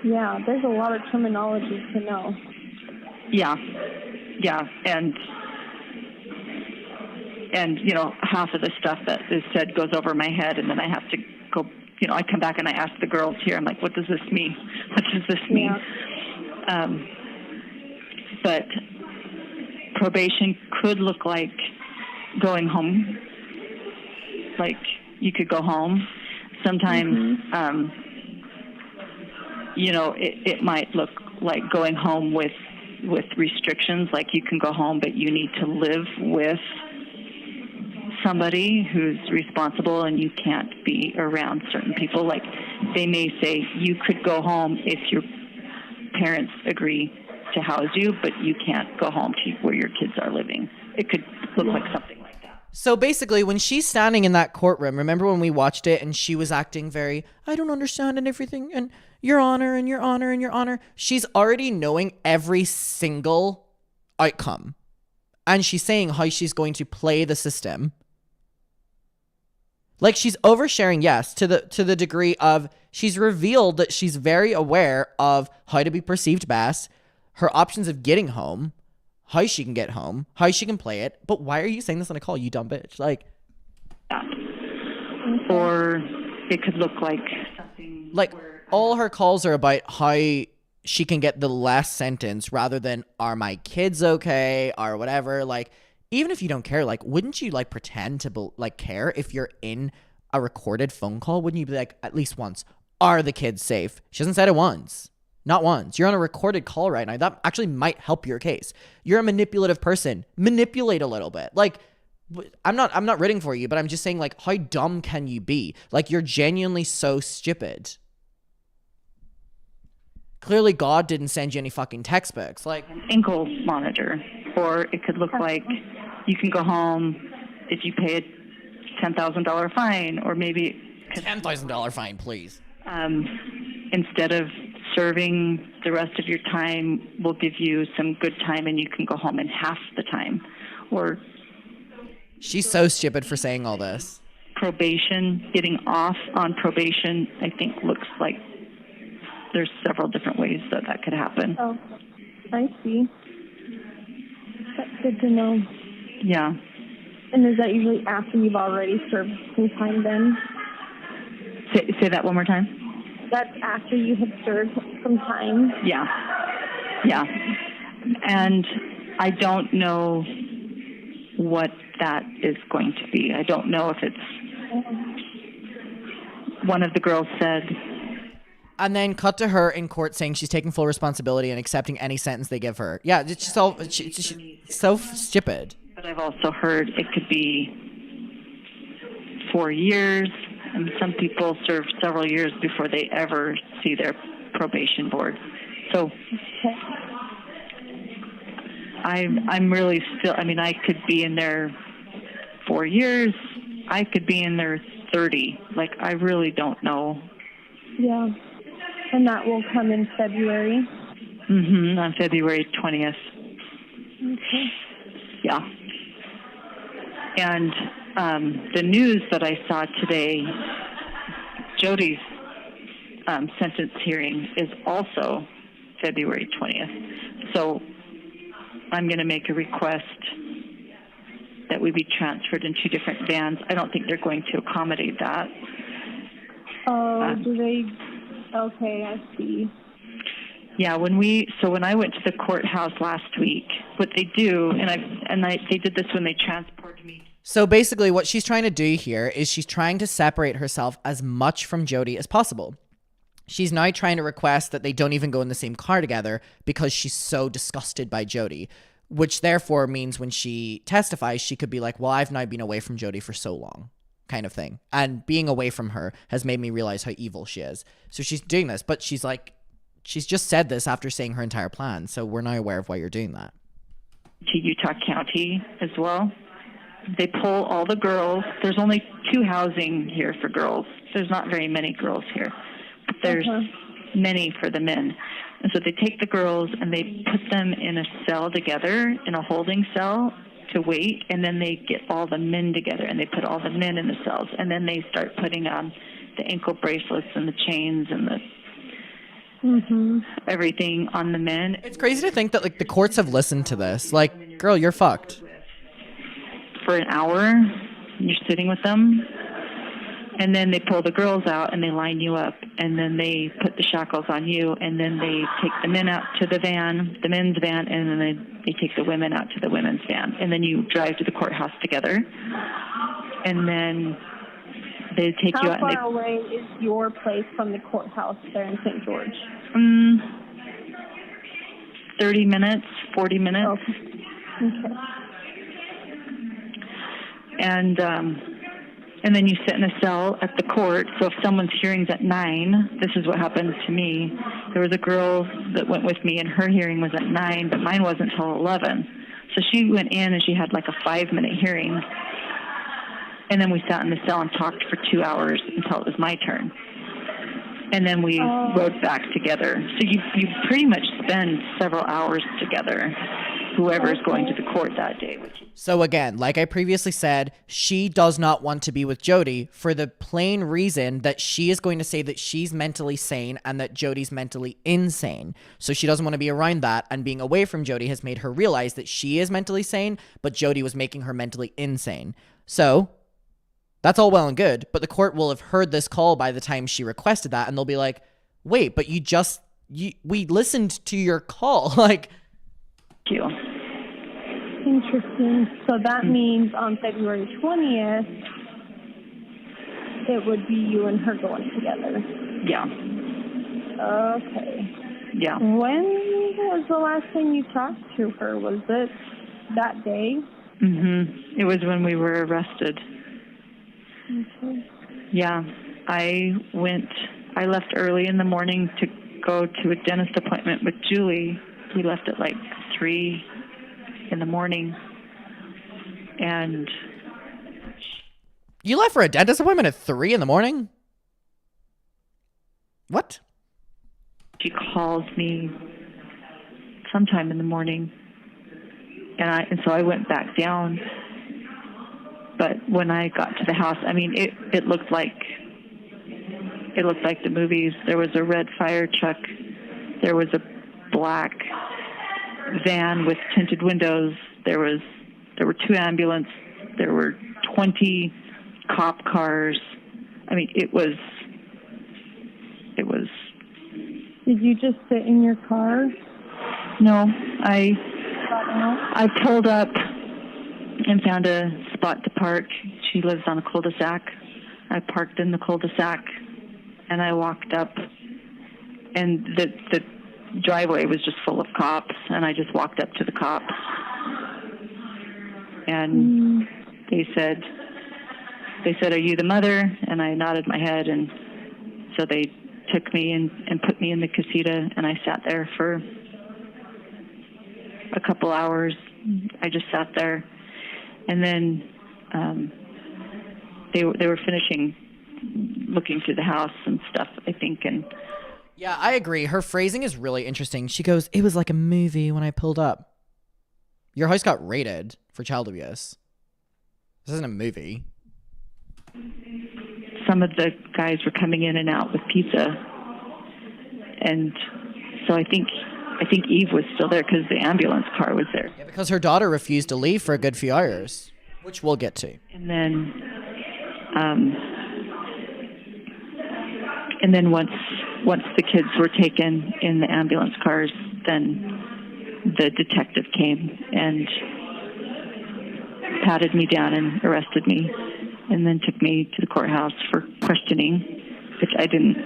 Speaker 12: Yeah, there's a lot of terminology to know.
Speaker 6: Yeah, and half of the stuff that is said goes over my head, and then I have to go, I come back and I ask the girls here, I'm like, what does this mean? What does this mean? Yeah. But probation could look like going home. Like, you could go home. Sometimes, it might look like going home with restrictions, like you can go home, but you need to live with somebody who's responsible and you can't be around certain people. Like, they may say you could go home if your parents agree to house you, but you can't go home to where your kids are living. It could look like something like that.
Speaker 1: So basically, when she's standing in that courtroom, remember when we watched it and she was acting very, I don't understand and everything, and Your Honor, and Your Honor, and Your Honor. She's already knowing every single outcome. And she's saying how she's going to play the system. Like, she's oversharing, yes, to the degree of she's revealed that she's very aware of how to be perceived best, her options of getting home, how she can get home, how she can play it. But why are you saying this on a call, you dumb bitch? Like,
Speaker 6: or it could look like something
Speaker 1: like all her calls are about how she can get the last sentence rather than, are my kids okay, or whatever. Like, even if you don't care, like, wouldn't you like pretend to care if you're in a recorded phone call? Wouldn't you be like, at least once, are the kids safe? She hasn't said it once. Not once. You're on a recorded call right now. That actually might help your case. You're a manipulative person. Manipulate a little bit. Like, I'm not rooting for you, but I'm just saying, like, how dumb can you be? Like, you're genuinely so stupid. clearly God didn't send you any fucking textbooks. Like,
Speaker 6: ankle monitor, or it could look like you can go home if you pay a $10,000 fine, or maybe
Speaker 1: $10,000 fine, please.
Speaker 6: Instead of serving the rest of your time, we'll give you some good time and you can go home in half the time. Or
Speaker 1: she's so stupid for saying all this.
Speaker 6: Probation, getting off on probation, I think looks like there's several different ways that could happen.
Speaker 12: Oh, I see. That's good to know.
Speaker 6: Yeah.
Speaker 12: And is that usually after you've already served some time then?
Speaker 6: Say that one more time.
Speaker 12: That's after you have served some time?
Speaker 6: Yeah. Yeah. And I don't know what that is going to be. I don't know if it's... One of the girls said...
Speaker 1: And then cut to her in court saying she's taking full responsibility and accepting any sentence they give her. Yeah, it's just so, so stupid.
Speaker 6: But I've also heard it could be 4 years, and some people serve several years before they ever see their probation board. So I'm really still, I mean, I could be in there 4 years. I could be in there 30. Like, I really don't know.
Speaker 12: Yeah. And that will come in February?
Speaker 6: Mm-hmm, on February 20th.
Speaker 12: Okay.
Speaker 6: Yeah. And the news that I saw today, Jodi's sentence hearing is also February 20th. So I'm going to make a request that we be transferred in 2 different vans. I don't think they're going to accommodate that.
Speaker 12: Oh, do they? Okay, I see.
Speaker 6: Yeah, when I went to the courthouse last week, what they do, they did this when they transported me.
Speaker 1: So basically what she's trying to do here is she's trying to separate herself as much from Jodi as possible. She's now trying to request that they don't even go in the same car together because she's so disgusted by Jodi, which therefore means when she testifies, she could be like, well, I've now been away from Jodi for so long, kind of thing. And being away from her has made me realize how evil she is. So she's doing this, but she's just said this after saying her entire plan. So we're now aware of why you're doing that.
Speaker 6: To Utah County as well. They pull all the girls. There's only 2 housing here for girls. There's not very many girls here. But there's many for the men. And so they take the girls and they put them in a cell together, in a holding cell to wait, and then they get all the men together and they put all the men in the cells. And then they start putting on the ankle bracelets and the chains and the everything on the men.
Speaker 1: It's crazy to think that like the courts have listened to this. Like, girl, you're fucked.
Speaker 6: For an hour, you're sitting with them, and then they pull the girls out and they line you up, and then they put the shackles on you, and then they take the men out to the van, the men's van, and then they take the women out to the women's van, and then you drive to the courthouse together, and then they take you out.
Speaker 12: How far away is your place from the courthouse there in St. George?
Speaker 6: 30 minutes, 40 minutes.
Speaker 12: Okay.
Speaker 6: And then you sit in a cell at the court. So if someone's hearing's at 9, this is what happened to me. There was a girl that went with me, and her hearing was at 9, but mine wasn't until 11. So she went in, and she had like a 5-minute hearing. And then we sat in the cell and talked for 2 hours until it was my turn. And then we rode back together. So you pretty much spend several hours together, whoever is going to the court that day.
Speaker 1: So again, like I previously said, she does not want to be with Jodi for the plain reason that she is going to say that she's mentally sane and that Jodi's mentally insane. So she doesn't want to be around that, and being away from Jodi has made her realize that she is mentally sane, but Jodi was making her mentally insane. So that's all well and good, but the court will have heard this call by the time she requested that, and they'll be like, wait, but we listened to your call. Like,
Speaker 6: thank you.
Speaker 12: Interesting. So that means on February 20th, it would be you and her going together.
Speaker 6: Yeah.
Speaker 12: Okay.
Speaker 6: Yeah.
Speaker 12: When was the last time you talked to her? Was it that day?
Speaker 6: It was when we were arrested. Okay. Yeah. I left early in the morning to go to a dentist appointment with Julie. We left at like 3 in the morning. And
Speaker 1: you left for a dentist appointment at 3 in the morning? What?
Speaker 6: She calls me sometime in the morning. And so I went back down. But when I got to the house, I mean, it looked like the movies. There was a red fire truck. There was a black van with tinted windows. There were 2 ambulances. There were 20 cop cars. I mean, it was.
Speaker 12: Did you just sit in your car?
Speaker 6: No, I pulled up and found a spot to park. She lives on a cul-de-sac. I parked in the cul-de-sac, and I walked up, and the driveway was just full of cops, and I just walked up to the cops, and they said, "Are you the mother?" And I nodded my head, and so they took me and put me in the casita, and I sat there for a couple hours. I just sat there, and then they were finishing looking through the house and stuff, I think. And
Speaker 1: yeah, I agree. Her phrasing is really interesting. She goes, "It was like a movie when I pulled up." Your house got raided for child abuse. This isn't a movie.
Speaker 6: Some of the guys were coming in and out with pizza, and so I think Eve was still there because the ambulance car was there.
Speaker 1: Yeah, because her daughter refused to leave for a good few hours, which we'll get to.
Speaker 6: And then once the kids were taken in the ambulance cars, then the detective came and patted me down and arrested me, and then took me to the courthouse for questioning, which I didn't.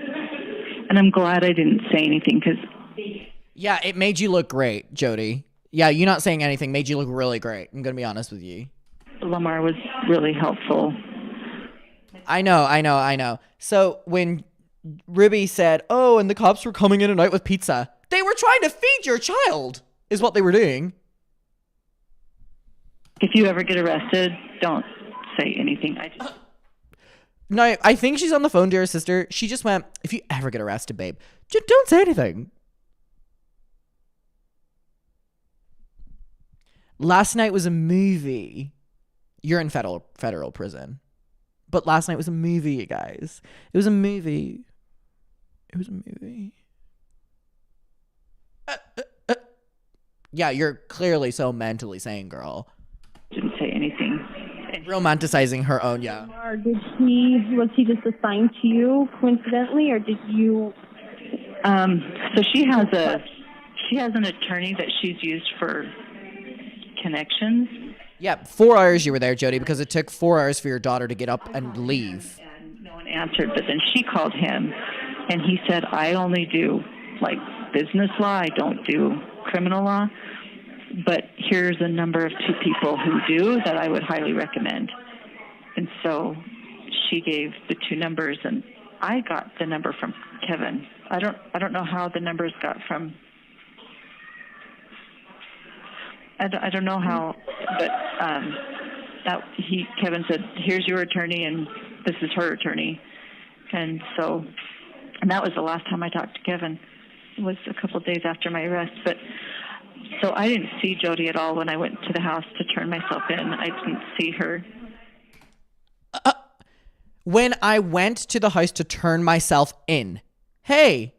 Speaker 6: And I'm glad I didn't say anything because.
Speaker 1: Yeah, it made you look great, Jodi. Yeah, you not saying anything made you look really great. I'm going to be honest with you.
Speaker 6: Lamar was really helpful.
Speaker 1: I know. So when Ruby said, "Oh, and the cops were coming in at night with pizza," they were trying to feed your child, is what they were doing.
Speaker 6: If you ever get arrested, don't say anything.
Speaker 1: No, I think she's on the phone to her sister. She just went, "If you ever get arrested, babe, just don't say anything." Last night was a movie. You're in federal prison. But last night was a movie, you guys. It was a movie. Yeah, you're clearly so mentally sane, girl.
Speaker 6: Didn't say anything.
Speaker 1: Romanticizing her own, yeah.
Speaker 12: Or was he just assigned to you coincidentally, or did you?
Speaker 6: So she has an attorney that she's used for connections.
Speaker 1: Yeah, 4 hours you were there, Jodi, because it took 4 hours for your daughter to get up and leave.
Speaker 6: And no one answered, but then she called him, and he said, "I only do like business law. I don't do criminal law. But here's a number of 2 people who do that I would highly recommend." And so she gave the 2 numbers, and I got the number from Kevin. I don't know how the numbers got from. I don't know how, but Kevin said, "Here's your attorney, and this is her attorney," and that was the last time I talked to Kevin. It was a couple of days after my arrest, but. So I didn't see Jodi at all when I went to the house to turn myself in. I didn't see her.
Speaker 1: When I went to the house to turn myself in. Hey.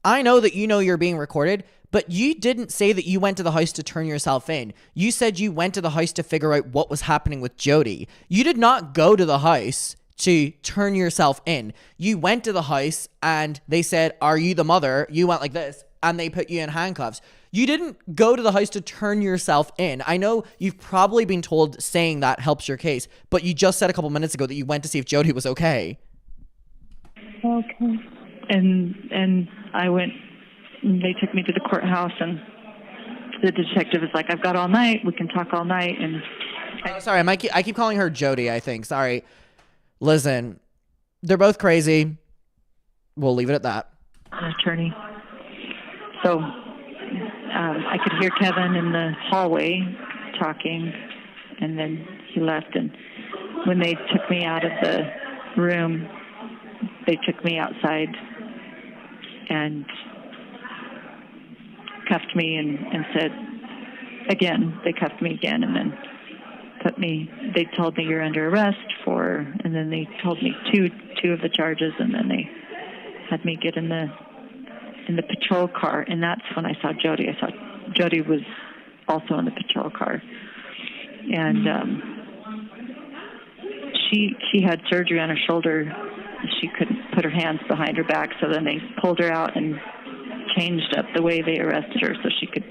Speaker 1: I know that you know you're being recorded, but you didn't say that you went to the house to turn yourself in. You said you went to the house to figure out what was happening with Jodi. You did not go to the house to turn yourself in. You went to the house and they said, "Are you the mother?" You went like this. And they put you in handcuffs. You didn't go to the house to turn yourself in. I know you've probably been told saying that helps your case, but you just said a couple minutes ago that you went to see if Jodi was okay.
Speaker 12: Okay.
Speaker 6: And I went, and they took me to the courthouse, and the detective is like, "I've got all night. We can talk all night." And
Speaker 1: sorry, I keep calling her Jodi, I think. Sorry. Listen, they're both crazy. We'll leave it at that.
Speaker 6: An attorney. So I could hear Kevin in the hallway talking, and then he left. And when they took me out of the room, they took me outside and cuffed me and said, again, they cuffed me again, and then they told me you're under arrest and then they told me two of the charges, and then they had me get in the patrol car, and that's when I saw Jodi. I saw Jodi was also in the patrol car, and she had surgery on her shoulder. She couldn't put her hands behind her back, so then they pulled her out and changed up the way they arrested her so she could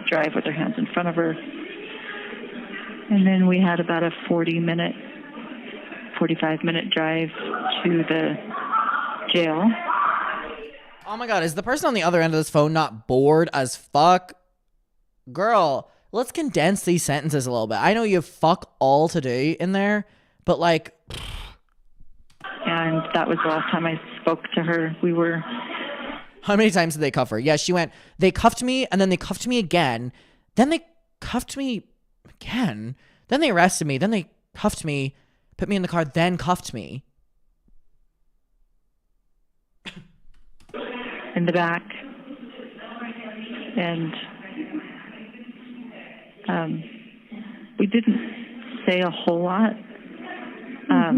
Speaker 6: drive with her hands in front of her. And then we had about a 45-minute drive to the jail.
Speaker 1: Oh my God, is the person on the other end of this phone not bored as fuck? Girl, let's condense these sentences a little bit. I know you have fuck all to do in there, but like...
Speaker 6: And that was the last time I spoke to her.
Speaker 1: How many times did they cuff her? Yeah, she went, they cuffed me, and then they cuffed me again. Then they cuffed me again. Then they arrested me. Then they cuffed me, put me in the car, then cuffed me.
Speaker 6: In the back. And we didn't say a whole lot. I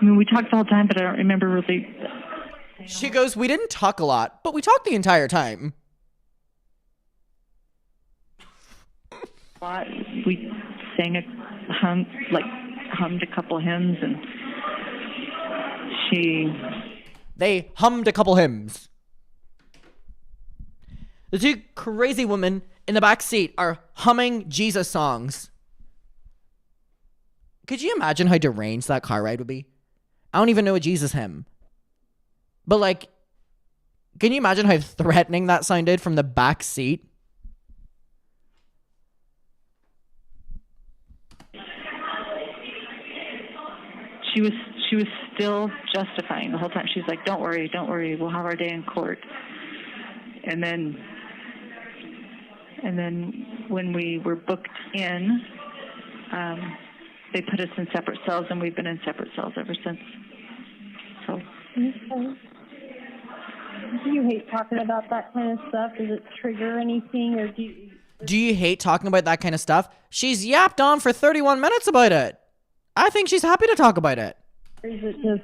Speaker 6: mean, we talked the whole time, but I don't remember really.
Speaker 1: She goes, we didn't talk a lot, but we talked the entire time.
Speaker 6: We sang hummed a couple hymns, and
Speaker 1: they hummed a couple hymns. The two crazy women in the back seat are humming Jesus songs. Could you imagine how deranged that car ride would be? I don't even know a Jesus hymn. But like, can you imagine how threatening that sounded from the back seat?
Speaker 6: She was still justifying the whole time. She's like, don't worry, we'll have our day in court. And then when we were booked in, they put us in separate cells, and we've been in separate cells ever since. So.
Speaker 12: Okay. Do you hate talking about that kind of stuff? Does it trigger anything, or
Speaker 1: do you hate talking about that kind of stuff? She's yapped on for 31 minutes about it. I think she's happy to talk about it.
Speaker 12: Or is it just...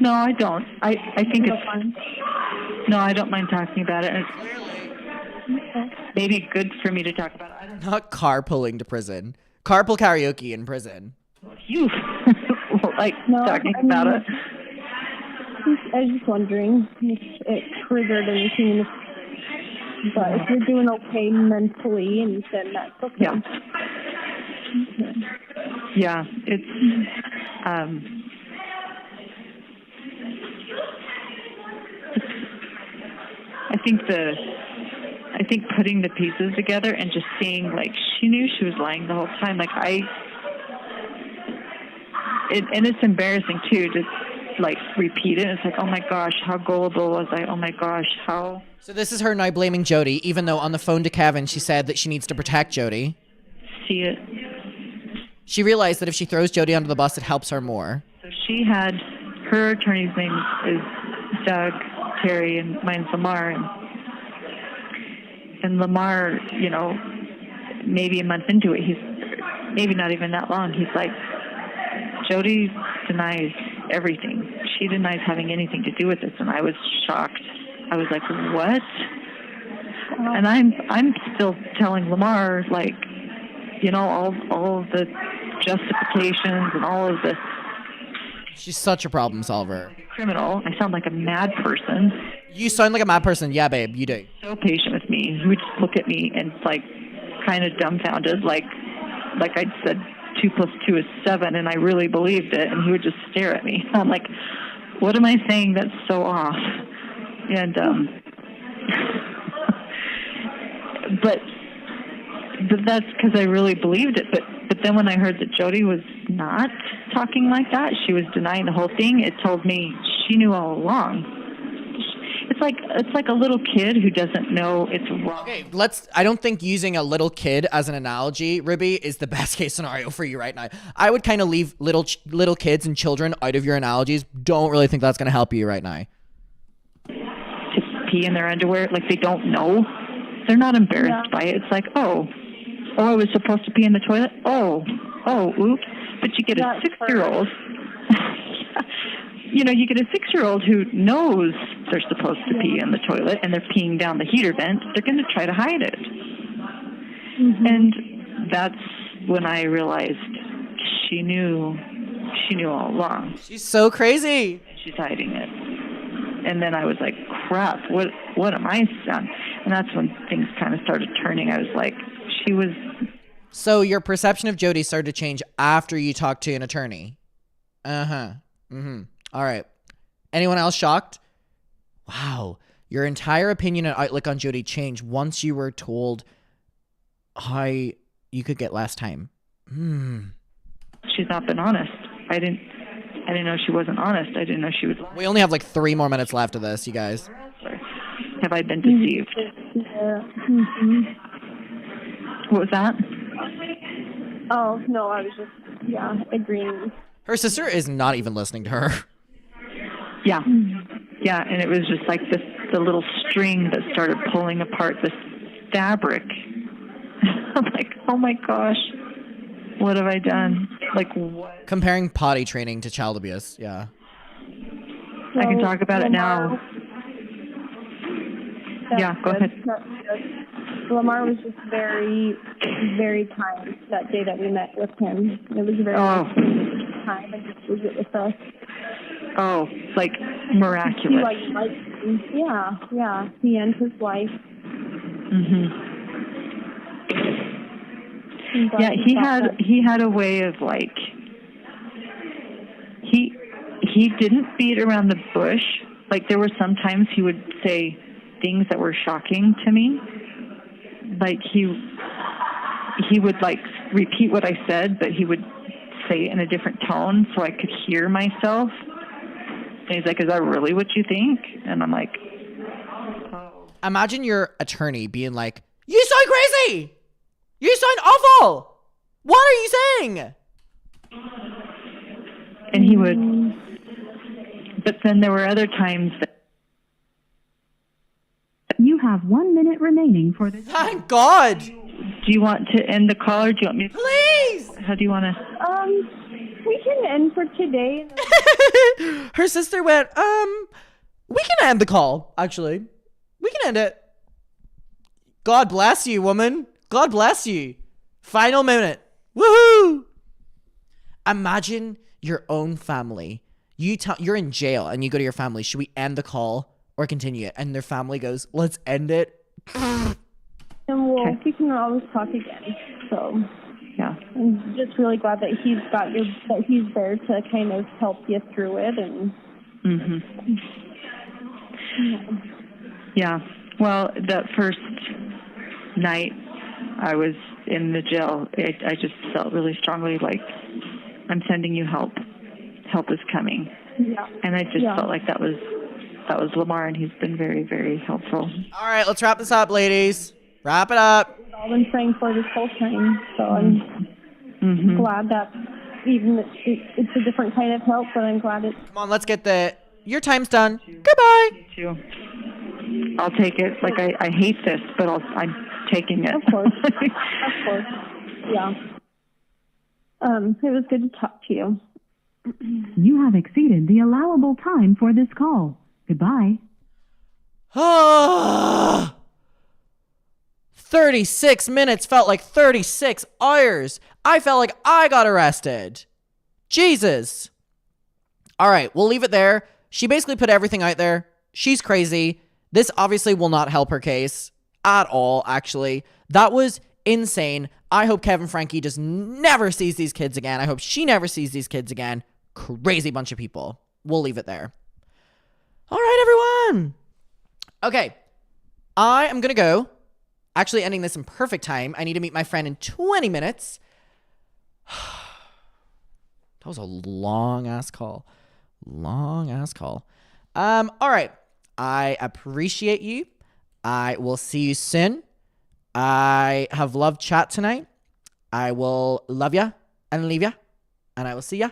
Speaker 6: No, I don't. I think it's fun. No, I don't mind talking about it. It's maybe good for me to talk about it. I don't know.
Speaker 1: Not carpooling to prison. Carpool karaoke in prison.
Speaker 6: You like talking about it.
Speaker 12: I was just wondering if it triggered anything. But if you're doing okay mentally, and then that's okay.
Speaker 6: Yeah.
Speaker 12: Okay.
Speaker 6: Yeah, it's I think putting the pieces together and just seeing, like, she knew she was lying the whole time. Like, and it's embarrassing too to like repeat it. It's like, oh my gosh, how gullible was I? Oh my gosh, how.
Speaker 1: So this is her now blaming Jodi, even though on the phone to Kevin she said that she needs to protect Jodi.
Speaker 6: See it.
Speaker 1: She realized that if she throws Jodi under the bus, it helps her more.
Speaker 6: So she had, her attorney's name is Doug Terry, and mine's Lamar. And Lamar, you know, maybe a month into it, maybe not even that long, he's like, Jodi denies everything. She denies having anything to do with this. And I was shocked. I was like, what? And I'm still telling Lamar, like, you know, all of the justifications and all of the...
Speaker 1: She's such a problem solver.
Speaker 6: Criminal. I sound like a mad person.
Speaker 1: You sound like a mad person. Yeah, babe, you do.
Speaker 6: So patient with me. He would just look at me and, like, kind of dumbfounded, like I'd said 2 + 2 is 7, and I really believed it, and he would just stare at me. I'm like, what am I saying that's so off? And, but that's because I really believed it. But then when I heard that Jodi was not talking like that. She was denying the whole thing. It told me she knew all along. It's like a little kid who doesn't know it's wrong.
Speaker 1: Okay, I don't think using a little kid as an analogy, Ruby, is the best case scenario for you right now. I would kind of leave little kids and children out of your analogies. Don't really think that's going to help you right now.
Speaker 6: To pee in their underwear, like they don't know. They're not embarrassed by it. It's like, oh, I was supposed to pee in the toilet. Oh, oops. But you get a 6-year-old. You get a 6-year-old who knows they're supposed to pee in the toilet and they're peeing down the heater vent. They're going to try to hide it. Mm-hmm. And that's when I realized she knew all along.
Speaker 1: She's so crazy.
Speaker 6: She's hiding it. And then I was like, crap, what am I son? And that's when things kind of started turning. I was like, she was...
Speaker 1: So your perception of Jodi started to change after you talked to an attorney? Uh-huh. Mm-hmm. All right. Anyone else shocked? Wow. Your entire opinion and outlook on Jodi changed once you were told how you could get less time.
Speaker 6: She's not been honest. I didn't know she wasn't honest. I didn't know she was...
Speaker 1: We only have like 3 more minutes left of this, you guys.
Speaker 6: Have I been deceived?
Speaker 12: Yeah. Mm-hmm.
Speaker 6: What was that?
Speaker 12: Oh, no, I was just, agreeing.
Speaker 1: Her sister is not even listening to her.
Speaker 6: Yeah. Yeah, and it was just like the little string that started pulling apart this fabric. I'm like, oh my gosh, what have I done? Like, what?
Speaker 1: Comparing potty training to child abuse, yeah.
Speaker 12: So,
Speaker 6: I can talk about it now. Yeah, go ahead.
Speaker 12: Lamar was just very, very kind that day that we met with him. It was a very time and just visit with us.
Speaker 6: Oh, like miraculous.
Speaker 12: Yeah. He and his wife.
Speaker 6: Mm-hmm. Yeah, he had a way of like he didn't beat around the bush. Like there were sometimes he would say things that were shocking to me. Like he would like repeat what I said, but he would say it in a different tone so I could hear myself. And he's like, "Is that really what you think?" And I'm like, "Oh."
Speaker 1: Imagine your attorney being like, "You sound crazy! You sound awful! What are you saying?"
Speaker 6: And he would, but then there were other times that...
Speaker 8: You have 1 minute remaining for this.
Speaker 1: Thank God!
Speaker 6: Do you want to end the call or do you want me to...
Speaker 1: Please!
Speaker 6: How do you want to...
Speaker 12: We can end for today.
Speaker 1: Her sister went, we can end the call, actually. We can end it. God bless you, woman. God bless you. Final minute. Woohoo! Imagine your own family. You're in jail and you go to your family. Should we end the call or continue it? And their family goes, let's end it.
Speaker 12: And we can always talk again. So
Speaker 6: yeah,
Speaker 12: I'm just really glad that he's there to kind of help you through it. And
Speaker 6: yeah. Well, that first night I was in the jail, I just felt really strongly like, I'm sending you help. Help is coming.
Speaker 12: Yeah.
Speaker 6: And I just felt like that was Lamar, and he's been very, very helpful.
Speaker 1: All right, let's wrap this up, ladies. Wrap it up.
Speaker 12: We've all been praying for this whole time, so I'm glad that even it's a different kind of help, but I'm glad it's...
Speaker 1: Come on, let's get your time's done. Goodbye.
Speaker 6: Me too. I'll take it. Like, I hate this, but I'm taking it.
Speaker 12: Of course. Of course. Yeah. It was good to talk to you.
Speaker 8: You have exceeded the allowable time for this call. Goodbye.
Speaker 1: 36 minutes felt like 36 hours. I felt like I got arrested. Jesus. All right, we'll leave it there. She basically put everything out there. She's crazy. This obviously will not help her case at all, actually. That was insane. I hope Kevin Franke just never sees these kids again. I hope she never sees these kids again. Crazy bunch of people. We'll leave it there. All right, everyone. Okay. I am going to go. Actually, ending this in perfect time. I need to meet my friend in 20 minutes. That was a long ass call. Long ass call. All right. I appreciate you. I will see you soon. I have loved chat tonight. I will love ya and leave ya. And I will see ya